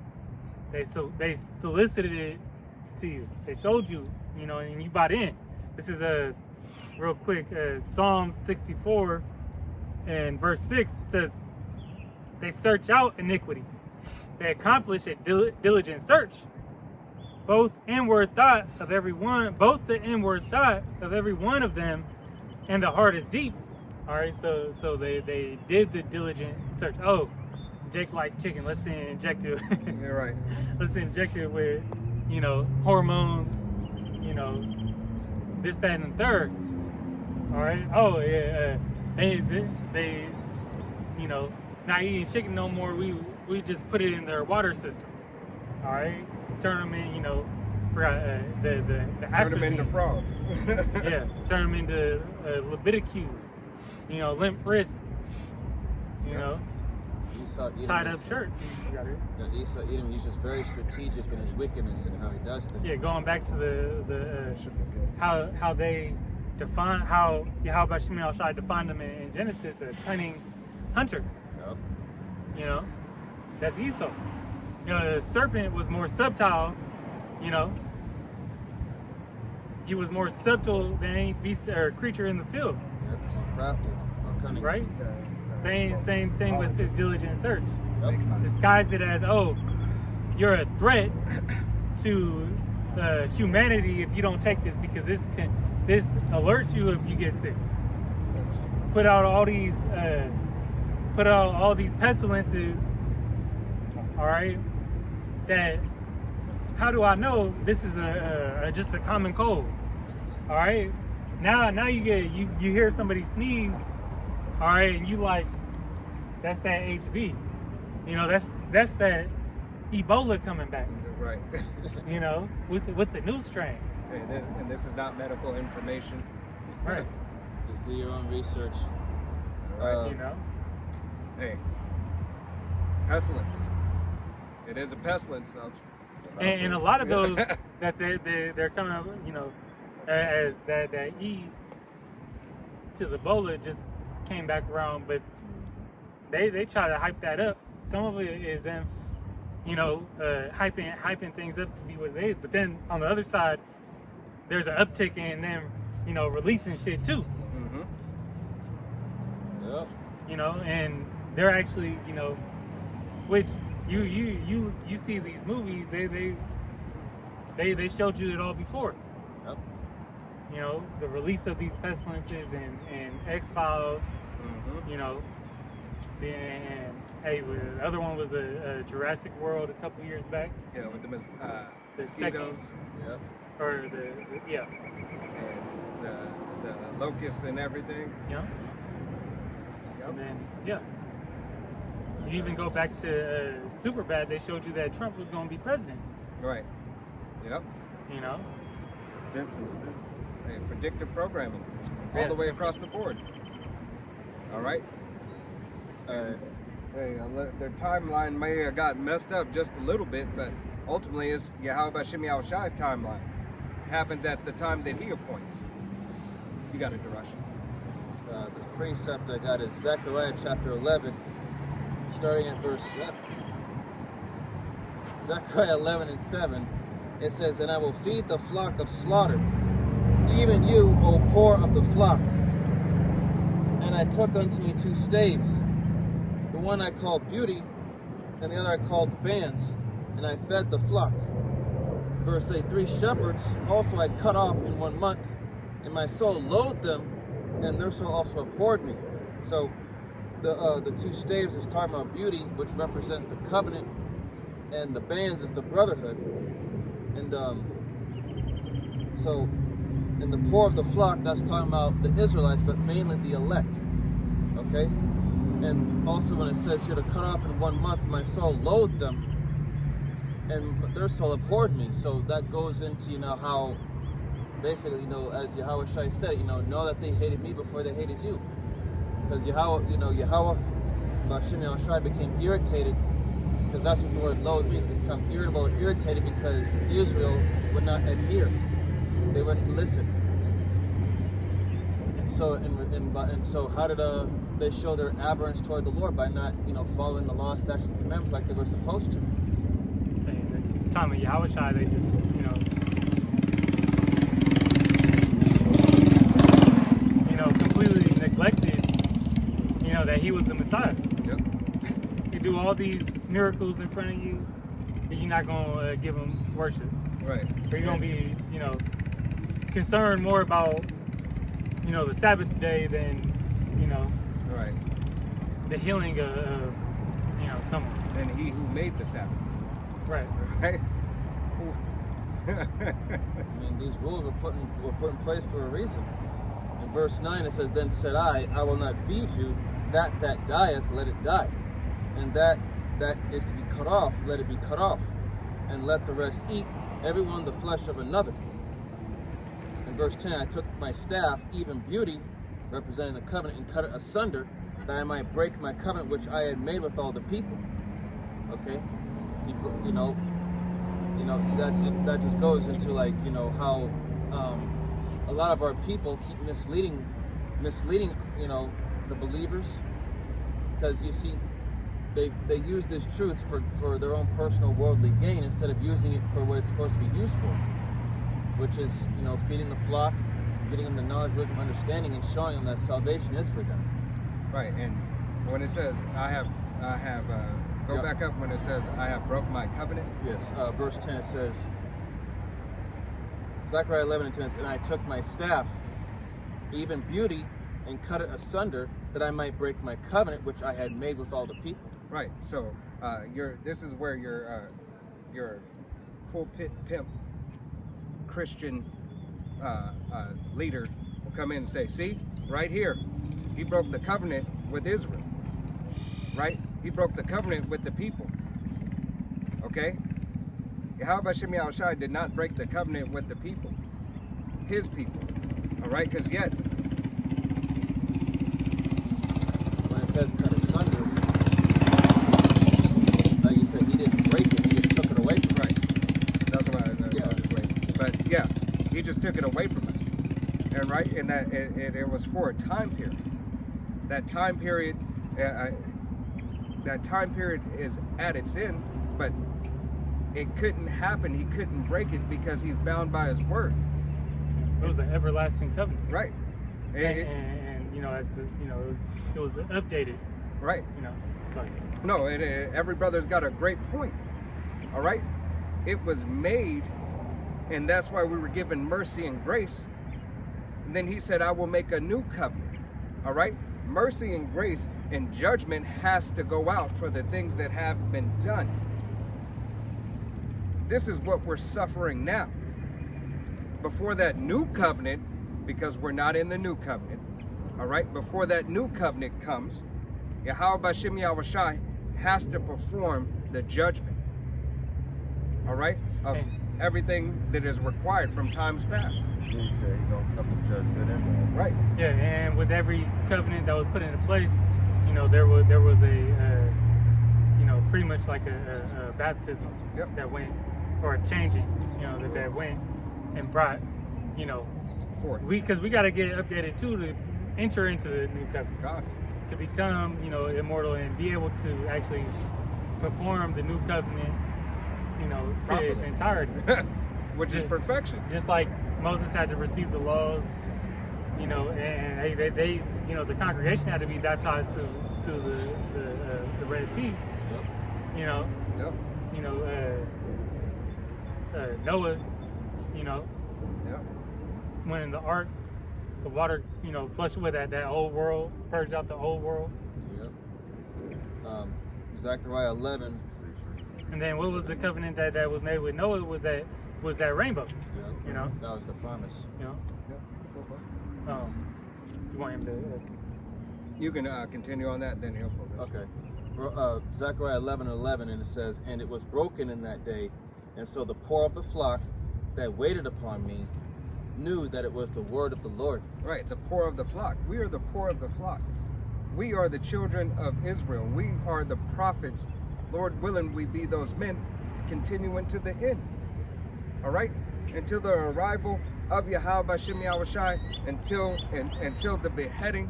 They solicited it to you. They showed you, you know, and you bought in. This is a real quick Psalm 64 and verse 6 says, they search out iniquities. They accomplish a diligent search. Both the inward thought of every one of them, and the heart is deep. All right, so they did the diligent search. Oh, Jake liked chicken. Let's inject it. You're right. Let's inject it with, you know, hormones, you know, this, that, and the third. All right. Oh, yeah. They, you know, not eating chicken no more. We just put it in their water system. All right. Turn them in, you know, the Turn them into frogs. Yeah. Turn them into Leviticus. You know, limp wrists. You know. Esau Edom Tied up shirts. You got it. Yeah, Esau Edom, he's just very strategic in his wickedness and how he does things. Yeah, going back to the how they define how Yahweh Shem Shai defined them in Genesis, a cunning hunter. Yep. You know, that's Esau. You know, the serpent was more subtle. You know, he was more subtle than any beast or creature in the field. Yep, it's crafty, or cunning. Right. Same thing with his diligent search. Yep. Disguise it as, oh, you're a threat to humanity if you don't take this, because this alerts you if you get sick. Put out all these pestilences. All right, that how do I know this is just a common cold? All right, now you hear somebody sneeze. All right, and you like, that's that HV. You know, that's that Ebola coming back. Right. You know, with the new strain. And this is not medical information. Right. Just do your own research. Right. You know. Hey, pestilence. It is a pestilence, though. And a lot of those that they're coming up, you know, as that E to the Ebola just came back around, but they try to hype that up. Some of it is them, you know, hyping things up to be what it is. But then on the other side, there's an uptick in them, you know, releasing shit too. Mm-hmm. Yep. You know, and they're actually, you know, which you see these movies, they showed you it all before. Yep. You know, the release of these pestilences and X-Files. Mm-hmm. You know, and hey, the other one was a Jurassic World a couple years back. Yeah, with the The mosquitoes. second, Yep. or yeah, And the locusts and everything. you know, Yep. and then yeah. You even go back to Superbad. They showed you that Trump was going to be president. Right. Yep. You know, Simpsons too. Hey, predictive programming. All Yes. the way across the board. All right. Alright. Hey, their timeline may have gotten messed up just a little bit, but ultimately it's Yahweh Shem Shai's timeline. Happens at the time that he appoints. You got it, Darash. This precept I got is Zechariah chapter 11, starting at verse 7. Zechariah 11 and 7, it says, "And I will feed the flock of slaughter, even you, O poor of the flock. And I took unto me 2 staves, the one I called Beauty, and the other I called Bands, and I fed the flock." Verse 8, 3 shepherds also I cut off in 1 month, and my soul loathed them, and their soul also abhorred me. So the 2 staves is talking about beauty, which represents the covenant, and the bands is the brotherhood. And so And the poor of the flock, that's talking about the Israelites, but mainly the elect. Okay? And also when it says here to cut off in 1 month, my soul loathed them, and their soul abhorred me. So that goes into, you know, how basically, you know, as Yahweh Shai said, you know that they hated me before they hated you. Because Yahweh Bashem Yahushai became irritated, because that's what the word loathe means, to become irritable or irritated, because Israel would not adhere. They wouldn't listen. And so, and so how did they show their abhorrence toward the Lord? By not, you know, following the law, statutes, and commandments like they were supposed to. At the time of Yahweh Shai, they just, completely neglected, that he was the Messiah. Yep. He do all these miracles in front of you, and you're not gonna give him worship. Right. Or you're gonna be, concerned more about, the Sabbath day than, Right. the healing of someone. And he who made the Sabbath. Right. Right. I mean, these rules were put in place for a reason. In verse 9 it says, "Then said I will not feed you, that dieth, let it die. And that is to be cut off, let it be cut off. And let the rest eat, everyone the flesh of another." In verse 10, "I took my staff, even beauty," representing the covenant, "and cut it asunder, that I might break my covenant which I had made with all the people." Okay? That just goes into, like, how a lot of our people keep misleading, the believers, because you see, they use this truth for their own personal worldly gain instead of using it for what it's supposed to be used for, which is, feeding the flock, getting them the knowledge, wisdom, understanding, and showing them that salvation is for them. Right. And when it says go back up when it says I have broke my covenant. Yes, verse 10 it says, Zechariah 11 and 10 says, "And I took my staff, even beauty, and cut it asunder, that I might break my covenant which I had made with all the people." Right. So this is where your pulpit pimp Christian leader will come in and say, "See, right here, he broke the covenant with Israel. Right? He broke the covenant with the people. Okay? Yahweh Shem Yahushai did not break the covenant with the people. His people. All right? Because yet, When it says cut asunder, like you said, he didn't break it, he just took it away from us. right? That's why I Yeah. was just waiting. But yeah, he just took it away from us. And right? And that it was for a time period. That time period. That time period is at its end, but it couldn't happen. He couldn't break it because he's bound by his word. It was an everlasting covenant. Right. And it was updated. Right. Sorry. No, every brother's got a great point. All right. It was made, and that's why we were given mercy and grace. And then he said, "I will make a new covenant." All right. Mercy and grace and judgment has to go out for the things that have been done. This is what we're suffering now. Before that new covenant, because we're not in the new covenant, all right? Before that new covenant comes, Yahweh Bashem Yahushai has to perform the judgment, all right, of everything that is required from times past. He said he's gonna come and judge good and bad. Right. Yeah, and with every covenant that was put into place, there was a pretty much like a baptism Yep. that went, or a changing, that went and brought, Forth. because we got to get updated too to enter into the new covenant, God. to become, immortal and be able to actually perform the new covenant, to its Properly. entirety. Which is perfection. Just like Moses had to receive the laws, and they the congregation had to be baptized through the Red Sea. Yep. Noah, Yep. when in the ark, the water, flushed away that old world, purged out the old world. Yep. Zechariah 11. And then what was the covenant that was made with Noah? Was that was that rainbow. Yeah. You know? That was the promise. You know? You want him to? You can continue on that, then he'll focus. Okay. Zechariah 11:11, and it says, "And it was broken in that day, and so the poor of the flock that waited upon me knew that it was the word of the Lord." Right, the poor of the flock. We are the poor of the flock. We are the children of Israel. We are the prophets. Lord willing, we be those men continuing to the end. All right? Until the arrival of Yahweh Bashem Yahushai, until the beheading.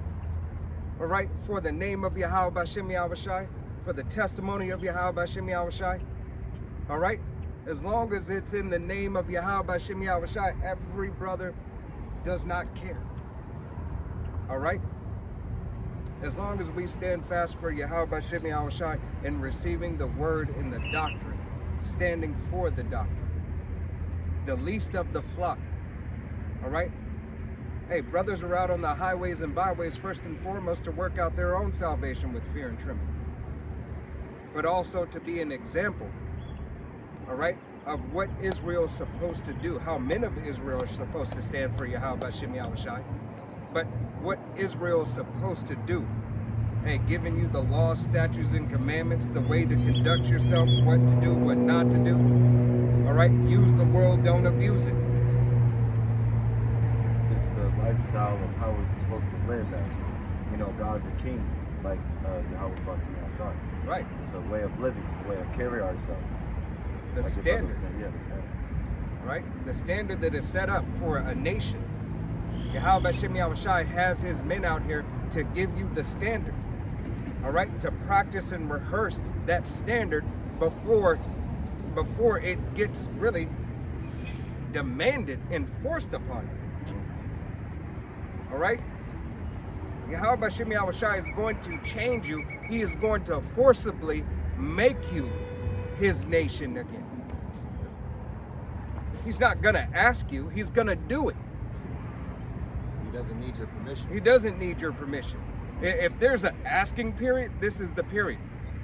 All right? For the name of Yahweh Bashem Yahushai, for the testimony of Yahweh Bashem Yahushai. All right? As long as it's in the name of Yahweh Bashem Yahushai, every brother does not care. All right? As long as we stand fast for Yahweh Bashem Yahushai in receiving the word in the doctrine, standing for the doctrine, the least of the flock. All right? Hey, brothers are out on the highways and byways first and foremost to work out their own salvation with fear and trembling, but also to be an example, all right, of what Israel is supposed to do, how men of Israel are supposed to stand for Yahweh Bashem Yahushai, but what Israel is supposed to do. Hey, giving you the laws, statutes, and commandments, the way to conduct yourself, what to do, what not to do. All right, use the world, don't abuse it. It's the lifestyle of how we're supposed to live as, you know, gods and kings, like Yahweh Bashem Yahushai. Right. It's a way of living, a way to carry ourselves. The Like your brother was standard, saying, yeah, the standard. right? The standard that is set up for a nation. Yahweh Bashem Yahushai has his men out here to give you the standard. All right, to practice and rehearse that standard before it gets really demanded and forced upon you. All right, Yahweh Bashem Yahushai is going to change you. He is going to forcibly make you his nation again. He's not gonna ask you, he's gonna do it. He doesn't need your permission. He doesn't need your permission. If there's an asking period, this is the period.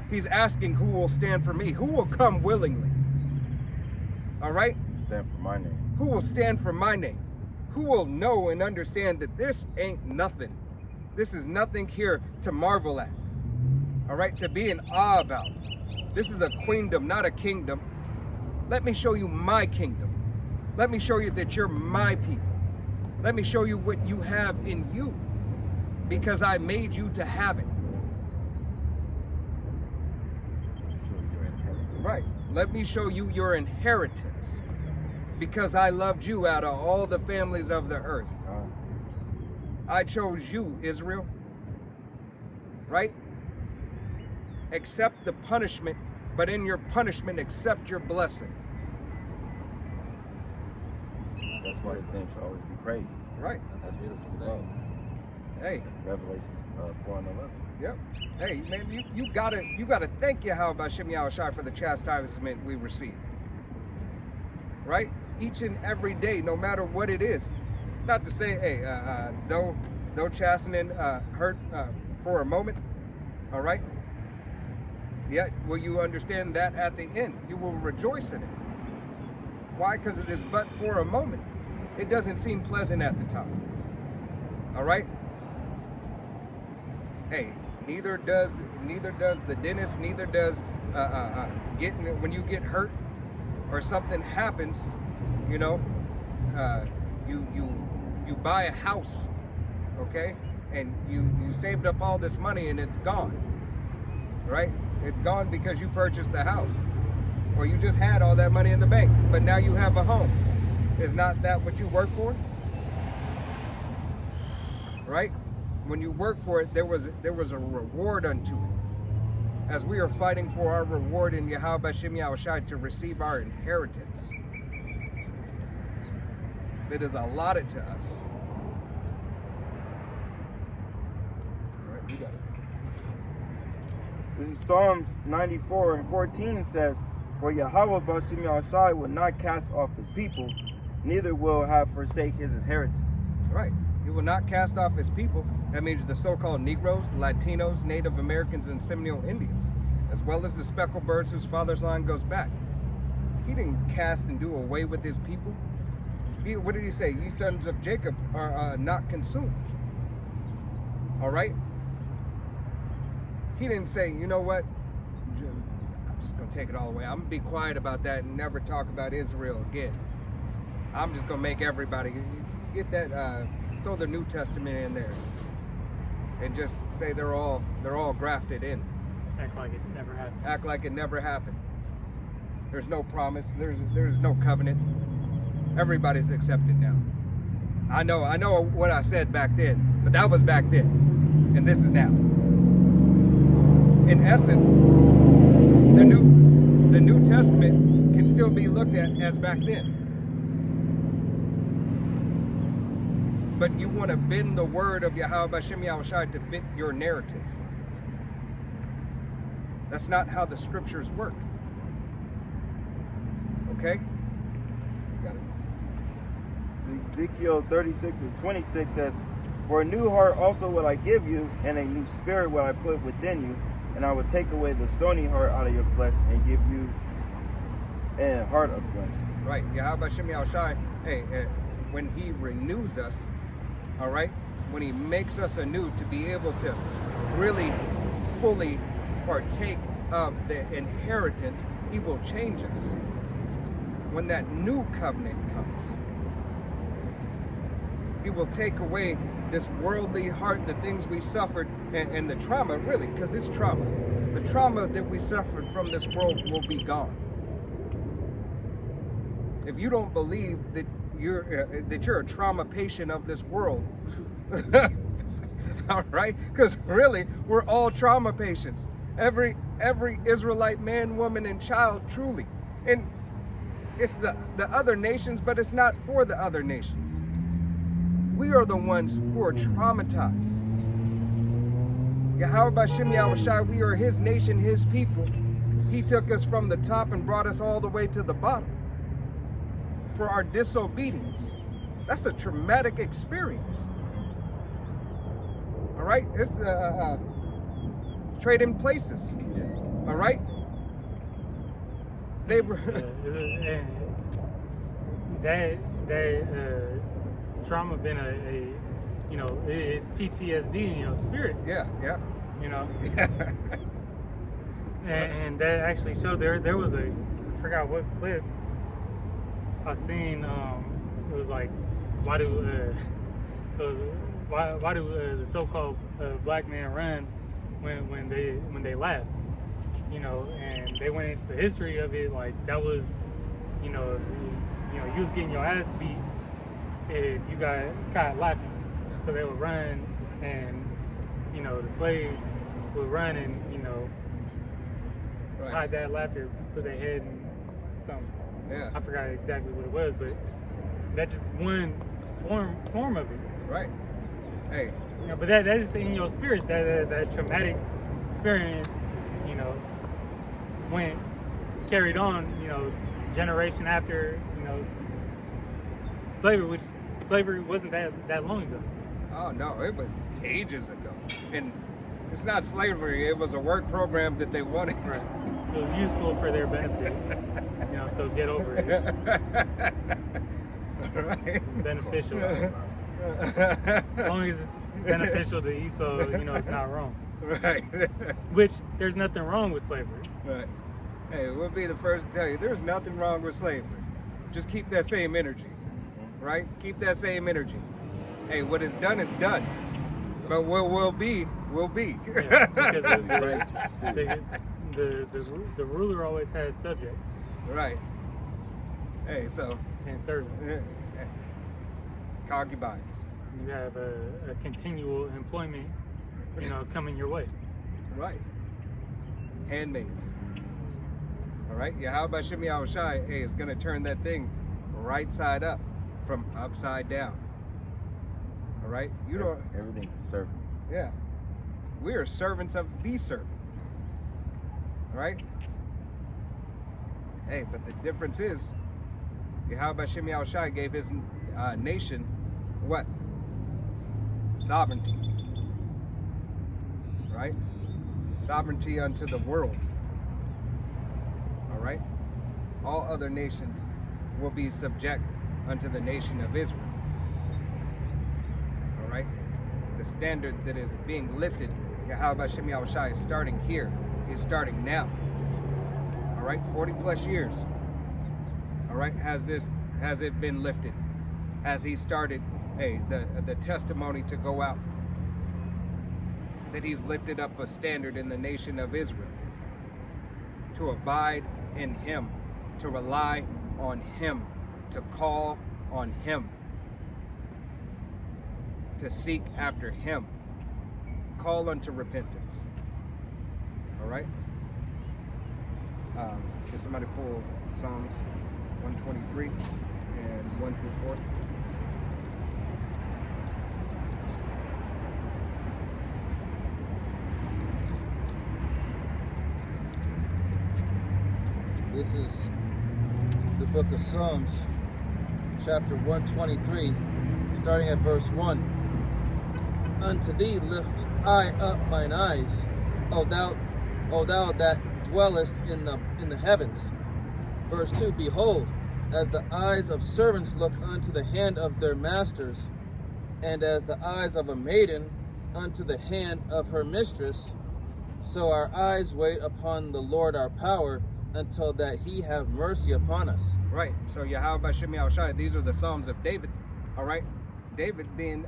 He's asking who will stand for me, who will come willingly. All right? Stand for my name. Who will stand for my name? Who will know and understand that this ain't nothing. This is nothing here to marvel at. All right? To be in awe about. This is a queendom, not a kingdom. Let me show you my kingdom. Let me show you that you're my people. Let me show you what you have in you, because I made you to have it. Show your inheritance. Right. Let me show you your inheritance, because I loved you out of all the families of the earth. I chose you, Israel. Right? Accept the punishment, but in your punishment, accept your blessing. That's why his name should always be praised. Right. That's what this is beautiful about. Hey. Revelation 4:11. Yep. Hey, man, you gotta thank Yahweh Bashem Yahushai for the chastisement we receive. Right? Each and every day, no matter what it is. Not to say, hey, though chastening hurt for a moment. All right? Yet will you understand that at the end you will rejoice in it. Why? Because it is but for a moment. It doesn't seem pleasant at the time. All right? Hey, neither does the dentist, neither does when you get hurt or something happens, you know, you buy a house, okay, and you saved up all this money and it's gone, right? It's gone because you purchased the house, or you just had all that money in the bank, but now you have a home. Is not that what you work for? Right? When you work for it, there was a reward unto it. As we are fighting for our reward in Yahweh Bashem Yahushai to receive our inheritance that is allotted to us. All right, you got it. This is Psalms 94:14 says, "For Yahweh Bashem Yahushai will not cast off his people, neither will have forsake his inheritance." Right. He will not cast off his people. That means the so-called Negroes, Latinos, Native Americans, and Seminole Indians, as well as the speckled birds whose father's line goes back. He didn't cast and do away with his people. What did he say? Ye sons of Jacob are not consumed. All right? He didn't say, you know what? I'm just going to take it all away. I'm going to be quiet about that and never talk about Israel again. I'm just going to make everybody get that, throw the New Testament in there. And just say they're all grafted in. Act like it never happened. Act like it never happened. There's no promise. There's no covenant. Everybody's accepted now. I know what I said back then, but that was back then, and this is now. In essence, the New Testament can still be looked at as back then. But you want to bend the word of Yahweh B'Shem Yahushai to fit your narrative. That's not how the scriptures work. Okay? Got it. Ezekiel 36:26 says, "For a new heart also will I give you, and a new spirit will I put within you, and I will take away the stony heart out of your flesh and give you a heart of flesh." Right. Yahweh B'Shem Yahushai, when he renews us, all right, when he makes us anew to be able to really fully partake of the inheritance, he will change us. When that new covenant comes, he will take away this worldly heart, the things we suffered, and the trauma, really, because it's trauma. The trauma that we suffered from this world will be gone. If you don't believe that you're a trauma patient of this world, all right, because really we're all trauma patients. Every Israelite man, woman, and child, truly. And it's the other nations, but it's not for the other nations. We are the ones who are traumatized. Yahweh B'Shem Yahushai, we are his nation, his people. He took us from the top and brought us all the way to the bottom for our disobedience. That's a traumatic experience. All right? It's trade in places. All right? They were that trauma been it's PTSD, spirit. Yeah. And that actually showed there was I forgot what clip I seen. It was like, why do the so-called black men run when they laugh? And they went into the history of it, like that was, you was getting your ass beat if you got caught laughing. So they would run, and the slave would run and right. hide that laughter, put their head in something. Yeah. I forgot exactly what it was, but that's just one form of it. Right. Hey. But that is in your spirit, that traumatic experience, went carried on, generation after, slavery, which slavery wasn't that long ago. Oh no, it was ages ago. And it's not slavery, it was a work program that they wanted. Right. It was useful for their benefit. So get over it. Right. It's beneficial. As long as it's beneficial to Esau, it's not wrong. Right. Which, there's nothing wrong with slavery. Right. Hey, we'll be the first to tell you, there's nothing wrong with slavery. Just keep that same energy. Right? Keep that same energy. Hey, what is done is done. But what will be, will be. Yeah, because the ruler always has subjects. Right. Hey, so. And servants. Concubines. You have a continual employment, coming your way. Right. Handmaids. All right. Yahweh B'Shem Yahushai, hey, is going to turn that thing right side up from upside down. All right. You don't. Everything's a servant. Yeah. We are servants of the servant. All right. Hey, but the difference is, Yahweh B'Shem Yahushai gave his nation what? Sovereignty. Right? Sovereignty unto the world. All right? all other nations will be subject unto the nation of Israel. All right? The standard that is being lifted, Yahweh Hashem Yahushua, is starting here. Is starting now. All right? 40 plus years. All right? Has it been lifted? Has he started the testimony to go out? That he's lifted up a standard in the nation of Israel to abide in him, to rely on him, to call on him, to seek after him, call unto repentance. All right? Can somebody pull Psalms 123 and 1 through 4? This is the book of Psalms, chapter 123, starting at verse 1. Unto thee lift I up mine eyes, O thou that dwellest in the heavens. Verse 2, behold, as the eyes of servants look unto the hand of their masters, and as the eyes of a maiden unto the hand of her mistress, so our eyes wait upon the Lord our power, until that he have mercy upon us. Right. So Yahweh Hashem Yahushua, these are the Psalms of David. All right. David being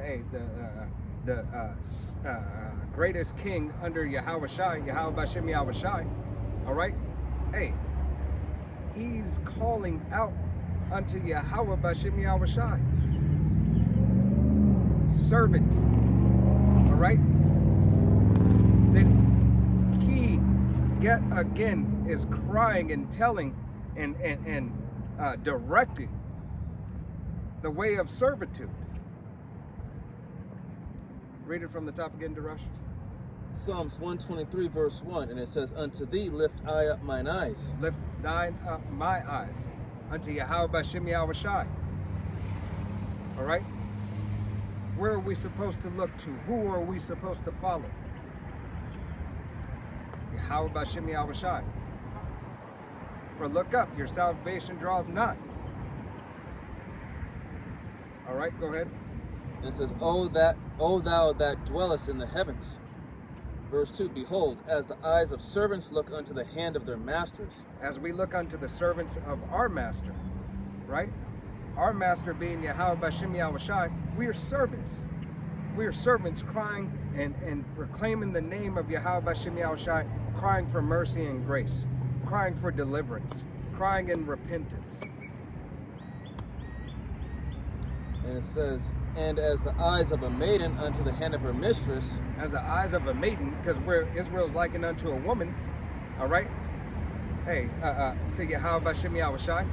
the greatest king under Yahweh Hashem Yahushua. All right. Hey, he's calling out unto Yahweh Hashem Yahushua. Servants. All right. That he yet again is crying and telling and directing the way of servitude. Read it from the top again, Darash. Psalms 123 verse 1, and it says, unto thee lift I up mine eyes. Lift thine up my eyes unto Yahweh Hashem Yahushua. All right? Where are we supposed to look to? Who are we supposed to follow? Yahweh Hashem Yahushua. For look up, your salvation draws nigh. All right, go ahead. And it says, O thou that dwellest in the heavens. Verse 2, behold, as the eyes of servants look unto the hand of their masters. As we look unto the servants of our master, right? Our master being Yahweh Hashem Yahushua, we are servants. We are servants crying and proclaiming the name of Yahweh Hashem Yahushua, crying for mercy and grace, crying for deliverance, crying in repentance. And it says, and as the eyes of a maiden unto the hand of her mistress. As the eyes of a maiden, because where Israel's likened unto a woman, all right? Hey, to Yahweh Hashem Yahushua,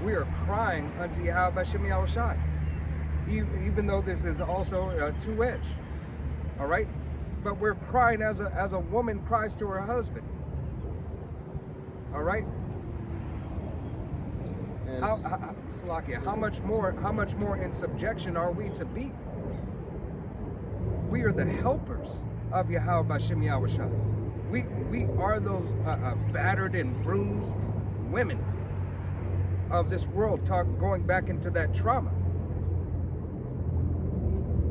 we are crying unto Yahweh Hashem Yahushua. Even though this is also a two-edged, all right? But we're crying as a woman cries to her husband, all right? Salakia, how much more in subjection are we to be? We are the helpers of Yahweh Hashem Yahushua. We are those battered and bruised women of this world, going back into that trauma.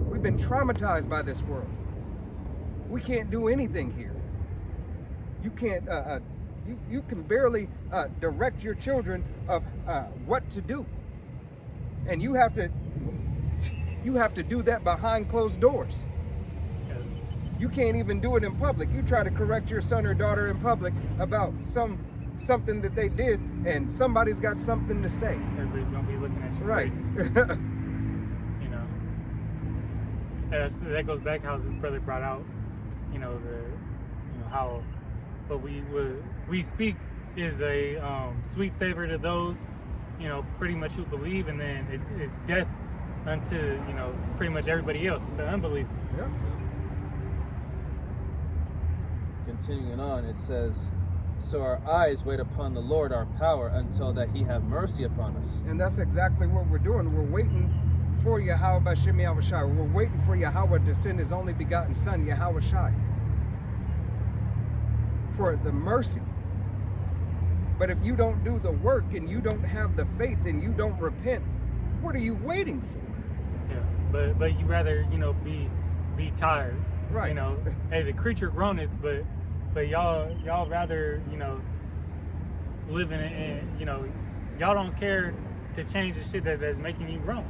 We've been traumatized by this world. We can't do anything here. You can't. You can barely direct your children of what to do, and you have to do that behind closed doors. You can't even do it in public. You try to correct your son or daughter in public about something that they did, and somebody's got something to say. Everybody's gonna be looking at you Right. crazy. You know, that goes back how this brother brought out, how what we speak is a sweet savor to those, pretty much who believe, and then it's death unto, pretty much everybody else, the unbelievers. Yep. Continuing on, it says, so our eyes wait upon the Lord our power, until that he have mercy upon us. And that's exactly what we're doing. We're waiting for Yahweh Hashem Yahushua. We're waiting for Yahweh to send his only begotten son, Yahweh Shai, for the mercy But if you don't do the work and you don't have the faith and you don't repent, what are you waiting for? Yeah, but you rather, you know, be tired. Right. You know, hey, the creature groaneth, but y'all rather, you know, live in, you know, y'all don't care to change the shit that's making you groan.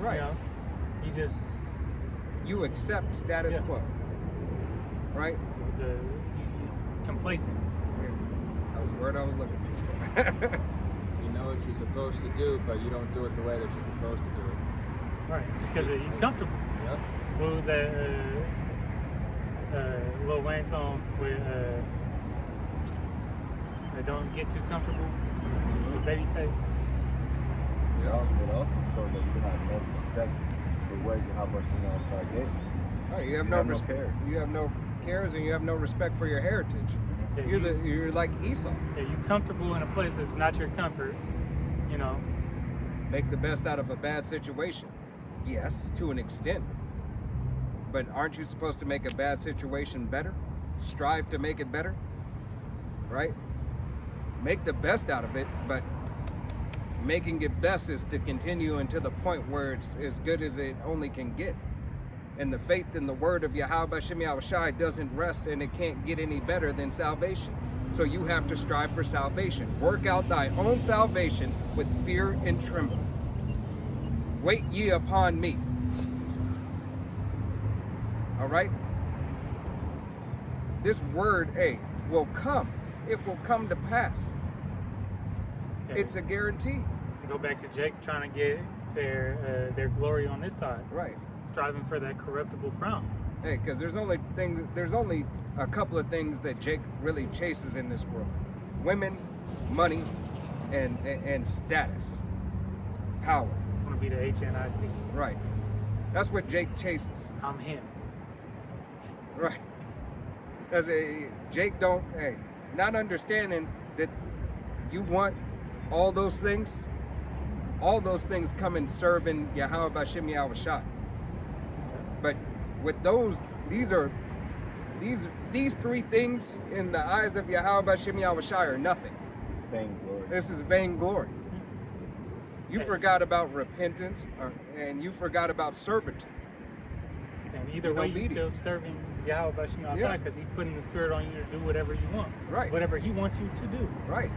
Right. You know, You accept status Yeah. quo. Right? you complacent. That was the word I was looking for. You know what you're supposed to do, but you don't do it the way that you're supposed to do it. Right. Just because you're comfortable. Yep. What was that Lil Wayne song with don't get too comfortable with Babyface? It also shows that you have no respect for what Yahweh Shem Shai gave us. Right, you have You no have no respect. cares. You have no cares, and you have no respect for your heritage. Yeah, You're like Esau. Yeah, you comfortable in a place that's not your comfort, you know. Make the best out of a bad situation. Yes, to an extent. But aren't you supposed to make a bad situation better? Strive to make it better? Right? Make the best out of it, but making it best is to continue until the point where it's as good as it only can get. And the faith in the word of Yahweh Shem Shai doesn't rest, and it can't get any better than salvation. So you have to strive for salvation. Work out thy own salvation with fear and trembling. Wait ye upon me. All right? This word, will come. It will come to pass. Okay. It's a guarantee. Go back to Jake trying to get their glory on this side, Right. striving for that corruptible crown. Hey, because there's only a couple of things that Jake really chases in this world: women, money, and status, power. I want to be the HNIC. Right. That's what Jake chases. I'm him. Right. As Jake not understanding that you want all those things come and serve in Yahweh Shem Shai. But with these three things in the eyes of Yahweh Shem Shai are nothing. It's vainglory. This is vainglory. You forgot about repentance, and you forgot about servitude. And either In way, you're obedience. still serving Yahweh Shem Yeah. because he's putting the spirit on you to do whatever you want. Right. Whatever he wants you to do. Right.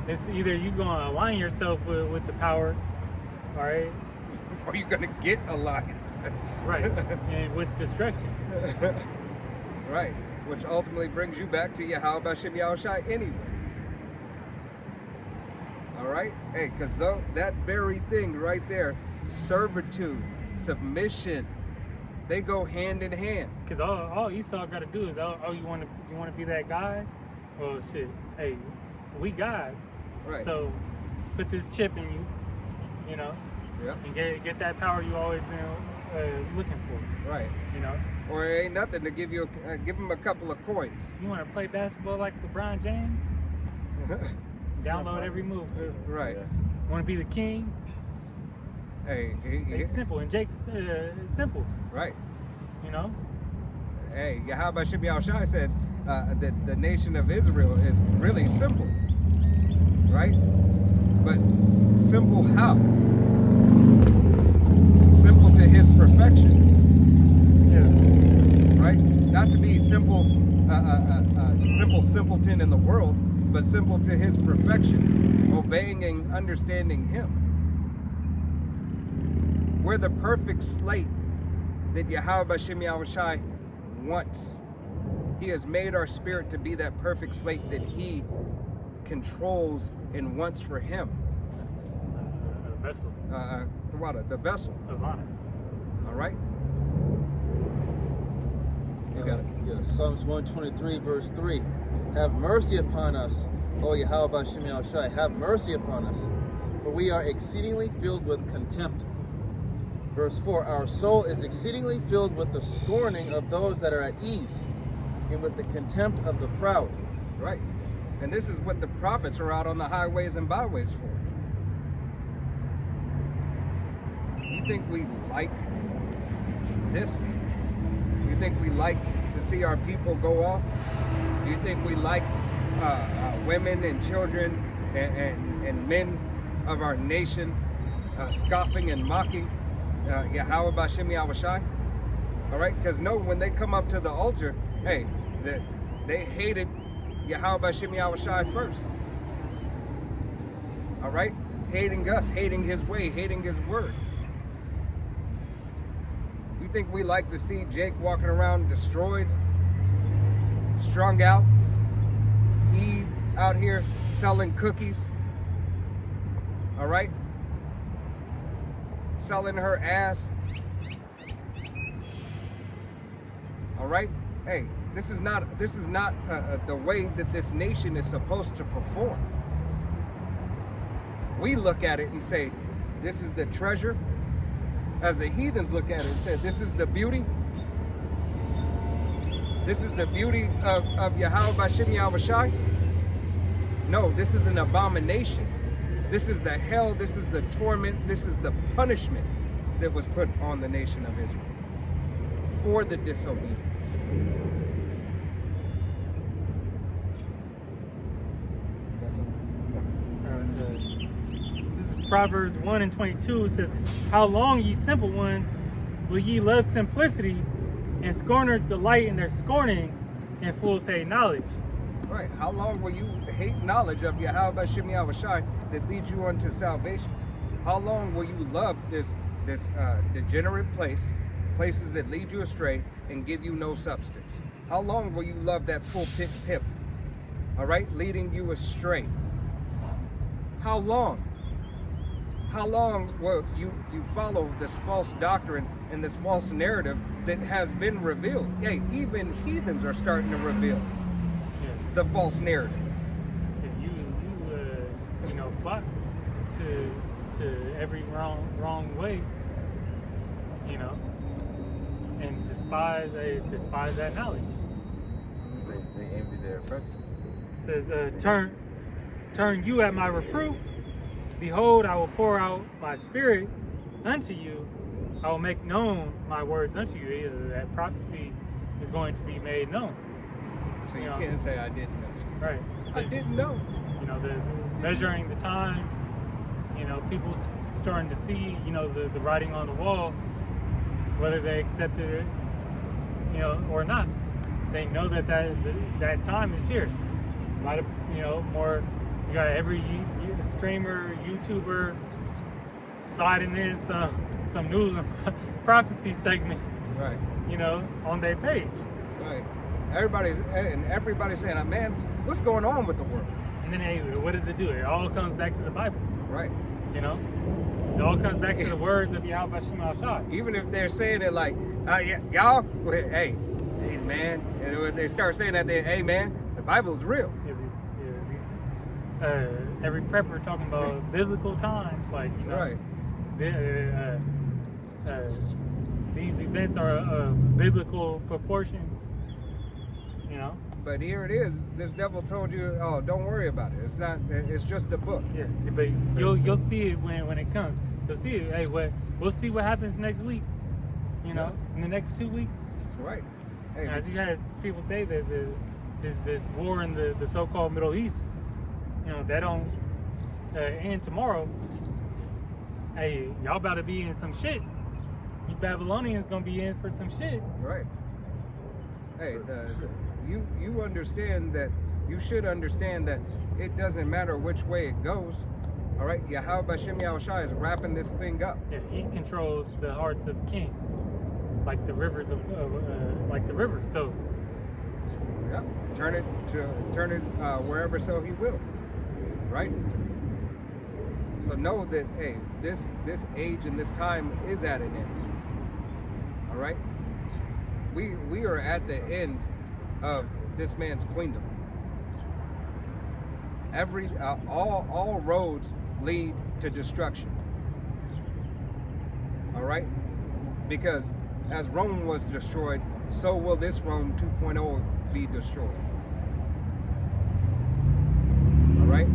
It's either you going to align yourself with the power, all right? Or you're gonna get aligned. Right. And with destruction. Right. Which ultimately brings you back to Yahweh Shem Shai anyway. All right? Hey, because that very thing right there, servitude, submission, they go hand in hand. Because all Esau got to do is, you want to be that guy? Well, shit. Hey, we gods. Right. So put this chip in you, you know, Yep. and get that power you always been looking for. Right. You know, Or it ain't nothing to give them a couple of coins. you want to play basketball like LeBron James? Download every move. Right. Yeah. Want to be the king? Hey, It's simple, and Jake's simple. right. You know, Hey, Yahweh Shem Shai said that the nation of Israel is really simple. Right? But simple how? Simple to his perfection. yeah. Right? Not to be simple simpleton in the world, but simple to his perfection, obeying and understanding him. We're the perfect slate that Yahweh Shem Shai wants. He has made our spirit to be that perfect slate that he controls and wants for him. A vessel The vessel. of honor. All right? You got it. Yeah, Psalms 123, verse 3. Have mercy upon us, O Yahweh Shem Shai. Have mercy upon us, for we are exceedingly filled with contempt. Verse 4. Our soul is exceedingly filled with the scorning of those that are at ease, and with the contempt of the proud. Right. And this is what the prophets are out on the highways and byways for. You think we like this? You think we like to see our people go off? You think we like women and children and men of our nation scoffing and mocking Yahweh B'Shem Yahushai. All right, because no, when they come up to the altar, hey, they hated Yahweh B'Shem Yahushai first. All right, hating us, hating his way, hating his word. You think we like to see Jake walking around destroyed, strung out, Eve out here selling cookies, all right, selling her ass, all right? Hey, this is not the way that this nation is supposed to perform. We look at it and say, this is the treasure, as the heathens look at it and say, this is the beauty. This is the beauty of Yahweh B'Shem Yahushai. No, this is an abomination. This is the hell, this is the torment, this is the punishment that was put on the nation of Israel for the disobedience. This is Proverbs 1:22. It says, "How long, ye simple ones, will ye love simplicity, and scorners delight in their scorning, and fools hate knowledge?" Right. How long will you hate knowledge of Yahweh B'Shem Yahushai that leads you unto salvation? How long will you love this degenerate places that lead you astray and give you no substance? How long will you love that pulpit pimp, all right, leading you astray? How long? How long will you follow this false doctrine and this false narrative that has been revealed? Hey, even heathens are starting to reveal the false narrative. You know, flock to every wrong way, you know, and despise that knowledge. They envy their oppressors. It says, turn you at my reproof. Behold, I will pour out my spirit unto you. I will make known my words unto you. That prophecy is going to be made known. So you can't say I didn't know. Right. I didn't know. You know, the measuring the times, you know, people starting to see, you know, the writing on the wall, whether they accepted it, you know, or not. They know that time is here. A lot of, you know, more, you got every streamer, YouTuber sliding in some news and prophecy segment, right, you know, on their page. Right. Everybody's saying, man, what's going on with the world? And then, hey, what does it do? It all comes back to the Bible. Right. You know? It all comes back to the words of Yahweh B'Shem Yahushai. Even if they're saying it like, y'all, hey, man. And when they start saying that, hey, man, the Bible is real. Every prepper talking about biblical times, like, you know, right. These events are of biblical proportions, you know. But here it is. This devil told you, oh, don't worry about it. It's not. It's just a book. Yeah, but you'll see it when it comes. You'll see it. Hey, we'll see what happens next week. You know, in the next 2 weeks. Right. Hey, as you guys, people say that this war in the so-called Middle East, you know, that don't end tomorrow. Hey, y'all about to be in some shit. You Babylonians gonna be in for some shit. Right. Hey, you understand that. You should understand that it doesn't matter which way it goes. All right, Yahweh B'Shem Yahushai is wrapping this thing up. Yeah, he controls the hearts of kings, like the rivers like the rivers. So, yeah, turn it wherever so he will. Right. So know that, hey, this age and this time is at an end. All right. We are at the end of this man's queendom. All roads lead to destruction. All right? Because as Rome was destroyed, so will this Rome 2.0 be destroyed. All right?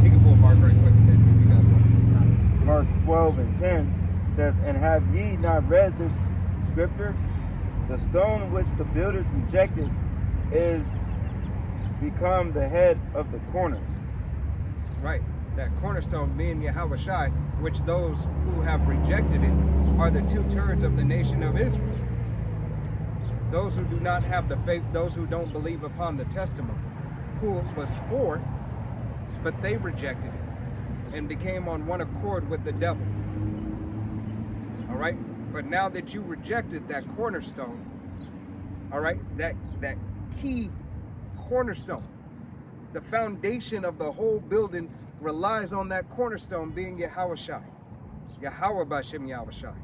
You can pull Mark right quick and then you got something. Mark 12:10 says, "And have ye not read this scripture? The stone which the builders rejected is become the head of the corners. Right. That cornerstone being Yahweh Shai, which those who have rejected it are the 2/3 of the nation of Israel. Those who do not have the faith, those who don't believe upon the testimony, who it was for, but they rejected it and became on one accord with the devil. All right? But now that you rejected that cornerstone, all right, that key cornerstone, the foundation of the whole building relies on that cornerstone being Yahweh Shai. Yahweh Bashem Yahweh Shai.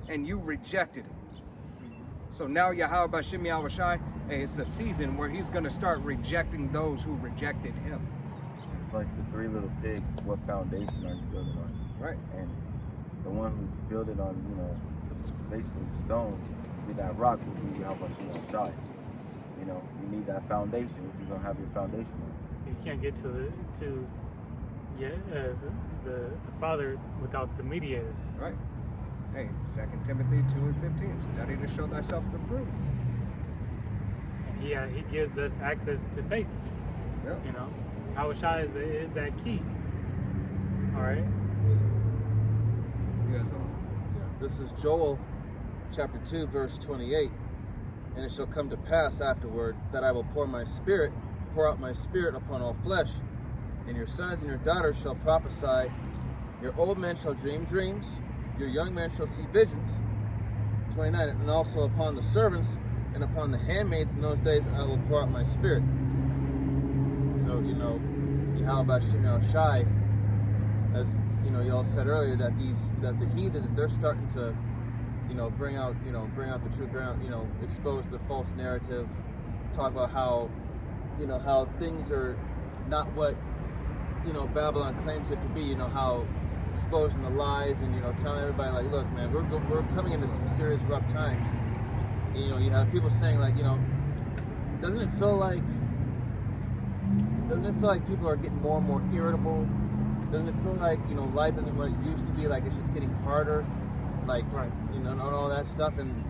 And you rejected it. So now Yahweh Bashem Yahweh Shai, it's a season where he's going to start rejecting those who rejected him. It's like the 3 little pigs. What foundation are you building on? Right. And the one who's building on, basically stone, be that rock would be Yahweh Bashem Shai. You need that foundation. What you gonna have your foundation on? You can't get to the Father without the mediator. Right. Hey, 2 Timothy 2:15. Study to show thyself approved. And he gives us access to faith. Yep. Yahweh Shai is that key. All right. You guys all. This is Joel chapter 2, verse 28. And it shall come to pass afterward that I will pour out my spirit upon all flesh, and your sons and your daughters shall prophesy, your old men shall dream dreams, your young men shall see visions. 29, and also upon the servants and upon the handmaids in those days I will pour out my spirit. So, Yahweh Bashem Yahweh Shai, as y'all said earlier, that the heathens, they're starting to bring out the truth, expose the false narrative, talk about how things are not what Babylon claims it to be. How exposing the lies and telling everybody like, look, man, we're coming into some serious rough times. And, you have people saying like, doesn't it feel like people are getting more and more irritable? Doesn't it feel like life isn't what it used to be? Like it's just getting harder. Like, right. And all that stuff. And,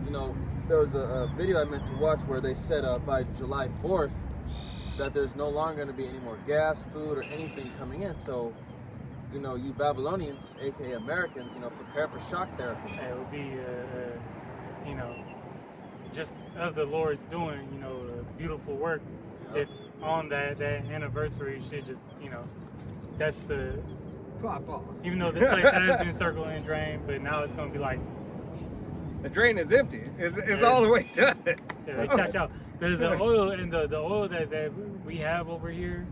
there was a video I meant to watch where they said by July 4th that there's no longer going to be any more gas, food, or anything coming in. So, you Babylonians, aka Americans, prepare for shock therapy. It would be, just of the Lord's doing, beautiful work. Yeah. If on that anniversary, should just, that's the Pop off. Even though this place has been circled and drained, but now it's going to be like The drain is empty. It's all the way done. yeah, they tapped out. The oil and the oil that we have over here,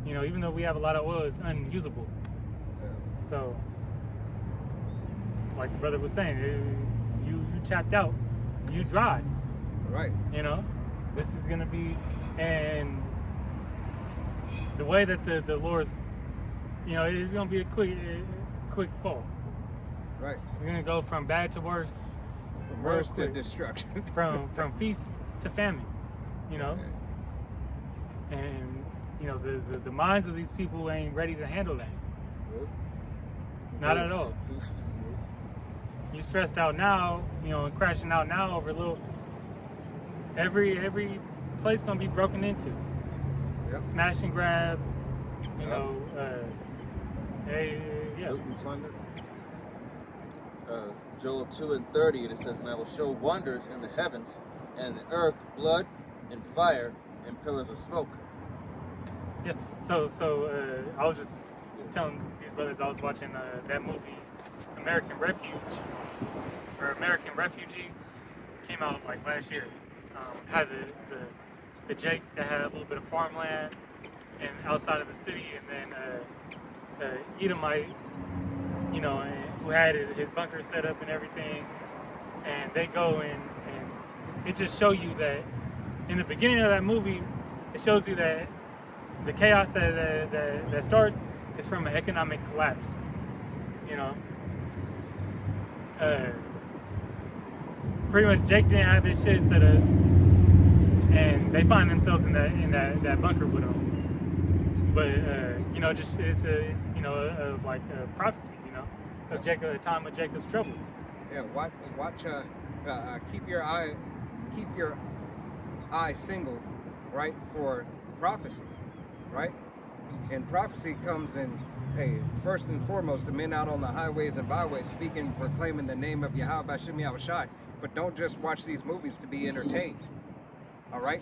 even though we have a lot of oil, is unusable. So, like the brother was saying, you tapped out, you dried. Right. This is gonna be, and the way that the Lord's, it's gonna be a quick fall. Right. We're gonna go from bad to worse, From worse to destruction. from feast to famine. Okay. And the minds of these people ain't ready to handle that. Not at all. You stressed out now, and crashing out now over every place gonna be broken into. Yep. Smash and grab, Yep. yeah. Loot and plunder. Joel 2:30, it says, and I will show wonders in the heavens and the earth, blood and fire and pillars of smoke. Yeah. So I was just telling these brothers I was watching that movie, American Refuge or American Refugee, came out like last year. Had the Jake that had a little bit of farmland and outside of the city, and then Edomite, who had his bunker set up and everything, and they go and it just shows you that in the beginning of that movie, it shows you that the chaos that starts is from an economic collapse. Pretty much Jake didn't have his shit set up, and they find themselves in that bunker with him. But just it's like a prophecy, of Jacob, the time of Jacob's trouble. Yeah. Watch keep your eye single, right, for prophecy, right? And prophecy comes in, hey, first and foremost, the men out on the highways and byways speaking, proclaiming the name of Yahweh Bashem Yahushai. But don't just watch these movies to be entertained, all right?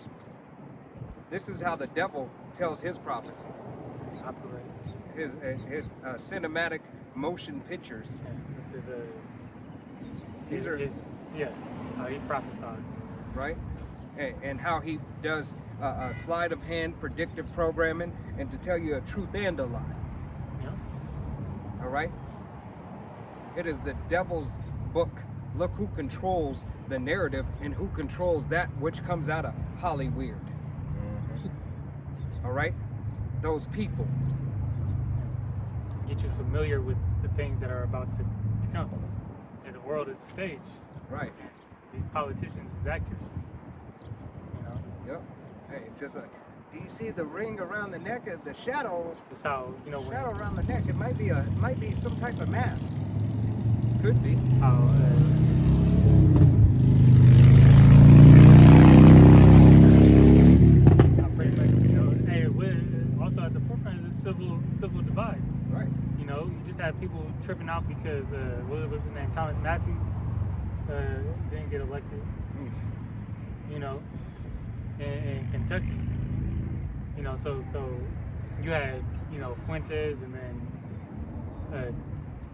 This is how the devil tells his prophecy. Operate. His cinematic motion pictures. Yeah, this is These are how he prophesied. right? And how he does a sleight of hand predictive programming and to tell you a truth and a lie. Yeah. All right? It is the devil's book. Look who controls the narrative and who controls that which comes out of Hollywood. All right? Those people. Get you familiar with the things that are about to come. And the world is a stage. Right. These politicians is actors. You know? Yep. Hey, just do you see the ring around the neck of the shadow? Just how, you know, Shadow around the neck. It might be some type of mask. Could be. how pretty much, you know, hey, also at the forefront is this civil divide. Right. You know, you just had people tripping out because what was his name? Thomas Massey didn't get elected. You know, in Kentucky. You know, so you had, you know, Fuentes and then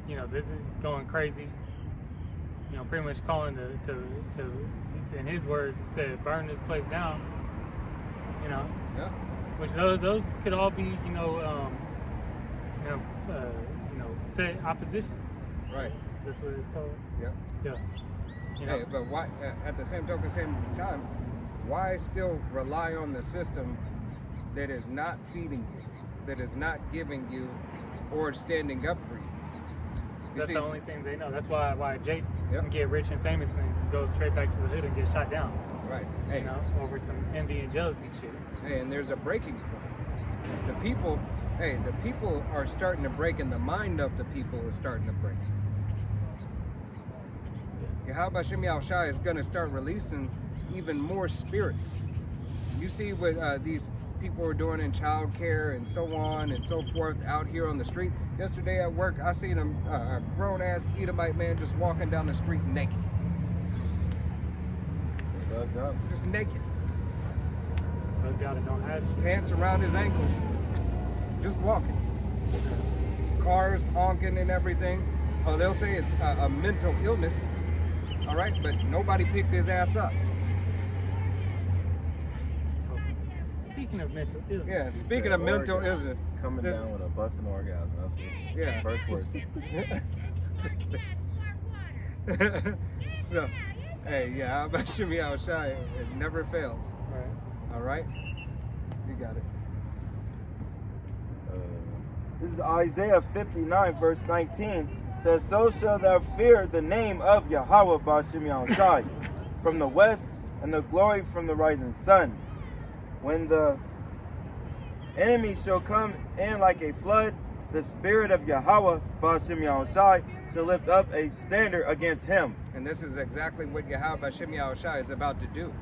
you know, they're going crazy. You know, pretty much calling to in his words, he said, burn this place down. You know, Yeah. which those could all be, you know, set oppositions. Right. That's what it's called. Yeah. Yeah. You know, Hey, but why? At the same time, why still rely on the system that is not feeding you, that is not giving you, or standing up for you? You that's see, the only thing they know. That's why Jake Yep. can get rich and famous and go straight back to the hood and get shot down. right? You Hey, know, over some envy and jealousy shit. hey, and there's a breaking point. The people are starting to break, and the mind of the people is starting to break. Yahweh Shem Yahushai is going to start releasing even more spirits. You see what these people are doing in childcare and so on and so forth out here on the street. Yesterday at work, I seen a grown-ass Edomite man just walking down the street naked. Bugged up. Just naked. Bugged out and don't have shit. Pants around his ankles. Just walking. Cars honking and everything. Oh, they'll say it's a mental illness. All right, but nobody picked his ass up. Speaking of mental illness. Yeah, She speaking said of mental orgasm. illness. Coming this- down with a busting orgasm. That's what Yeah. first words. So, hey, yeah, how about Shemi Al-Shai? It never fails. Right. All right? You got it. This is Isaiah 59, verse 19. Says, so shall thou fear the name of Yahweh Bashem Yahushai from the west, and the glory from the rising sun. When the enemy shall come in like a flood, the spirit of Yahweh Bashem Yahushai shall lift up a standard against him. And this is exactly what Yahweh Shem Yahushai is about to do.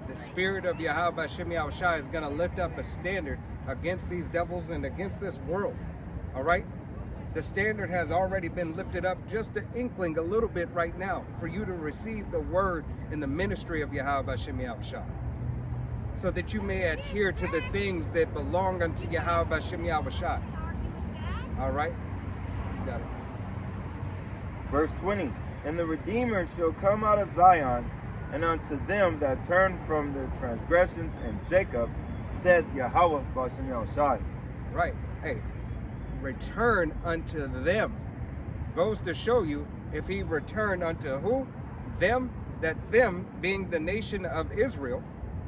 The spirit of Yahweh Shem Yahushai is going to lift up a standard against these devils and against this world. All right? The standard has already been lifted up, just an inkling a little bit right now for you to receive the word and the ministry of Yahweh Shem Yahushai, so that you may adhere to the things that belong unto Yahweh Shem Yahushai. All right? You got it. Verse 20. And the Redeemer shall come out of Zion, and unto them that turn from their transgressions in Jacob, said Yahweh Bashem Yahushai. Right. Hey, return unto them. Goes to show you, if he returned unto who? Them, that them being the nation of Israel,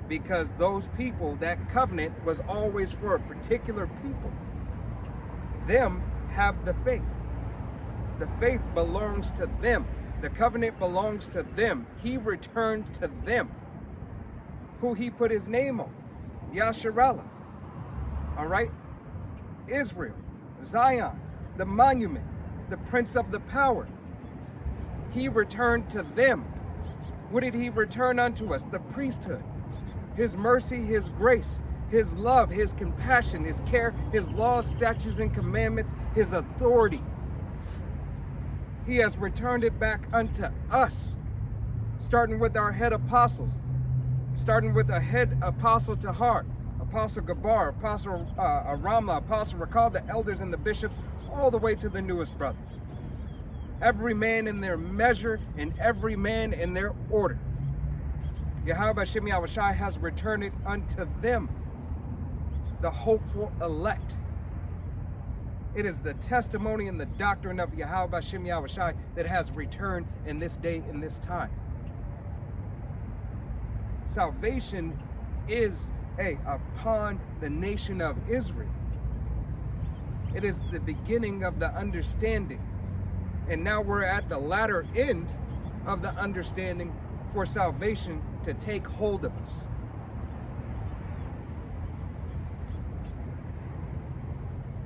because those people, that covenant was always for a particular people. Them have the faith. The faith belongs to them. The covenant belongs to them. He returned to them. Who he put his name on? Yasharallah. All right? Israel, Zion, the monument, the prince of the power. He returned to them. What did he return unto us? The priesthood, his mercy, his grace, his love, his compassion, his care, his laws, statutes, and commandments, his authority. He has returned it back unto us, starting with our head apostles, starting with a head apostle Tahar, Apostle Gabar, Apostle Ramla, Apostle Rakal, the elders and the bishops, all the way to the newest brother. Every man in their measure and every man in their order. Yahweh Shem Yahushai has returned it unto them, the hopeful elect. It is the testimony and the doctrine of Yahweh Shem Yahushai that has returned in this day, in this time. Salvation is upon the nation of Israel. It is the beginning of the understanding. And now we're at the latter end of the understanding for salvation to take hold of us.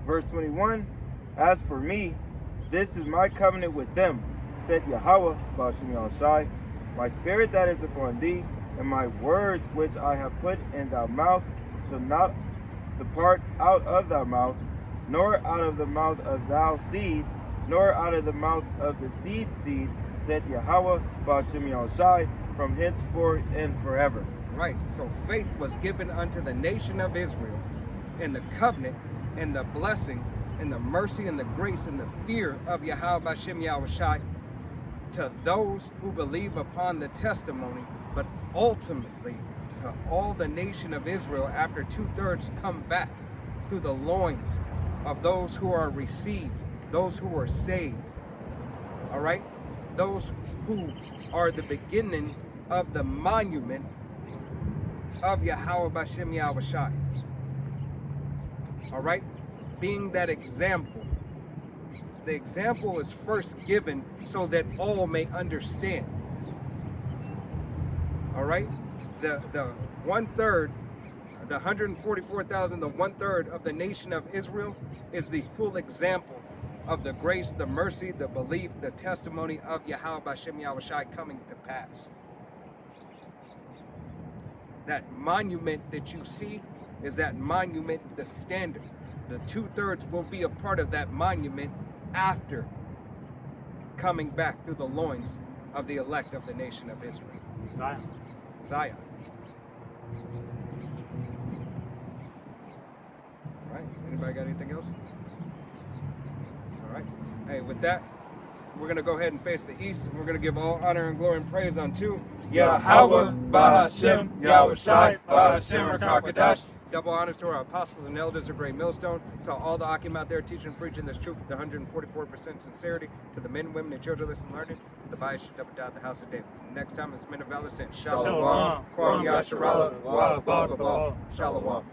Verse 21, as for me, this is my covenant with them, said Yahweh, Ba'ashem Yahushai, my spirit that is upon thee, and my words which I have put in thy mouth shall not depart out of thy mouth, nor out of the mouth of thou seed, nor out of the mouth of the seed, said Yahweh, Ba'ashem Yahushai, from henceforth and forever. Right, so faith was given unto the nation of Israel in the covenant and the blessing and the mercy and the grace and the fear of Yahweh Shem Yahushai to those who believe upon the testimony, but ultimately to all the nation of Israel after 2/3 come back through the loins of those who are received, those who are saved. All right, those who are the beginning of the monument of Yahweh Shem Yahushai. All right, being that example. The example is first given so that all may understand. All right, the 1/3, the 144,000, the 1/3 of the nation of Israel is the full example of the grace, the mercy, the belief, the testimony of Yahweh Shem Yahushai coming to pass. That monument that you see is that monument, the standard. The 2/3 will be a part of that monument after coming back through the loins of the elect of the nation of Israel. Zion. All right, anybody got anything else? All right, hey, with that, we're going to go ahead and face the east. We're going to give all honor and glory and praise unto Yahweh, Ba'ashem, Yahushai, Ba'ashem, Rakakadash. Double honors to our apostles and elders of Great Millstone, to all the Akim out there teaching and preaching this truth, the 144% sincerity, to the men, women, and children listening and learning, to the Ba'ish Shabbat, the house of David. Next time it's Men of Valor saying Shalom, Kwam Yasharala, Wa Ba Ba Ba, Shalom.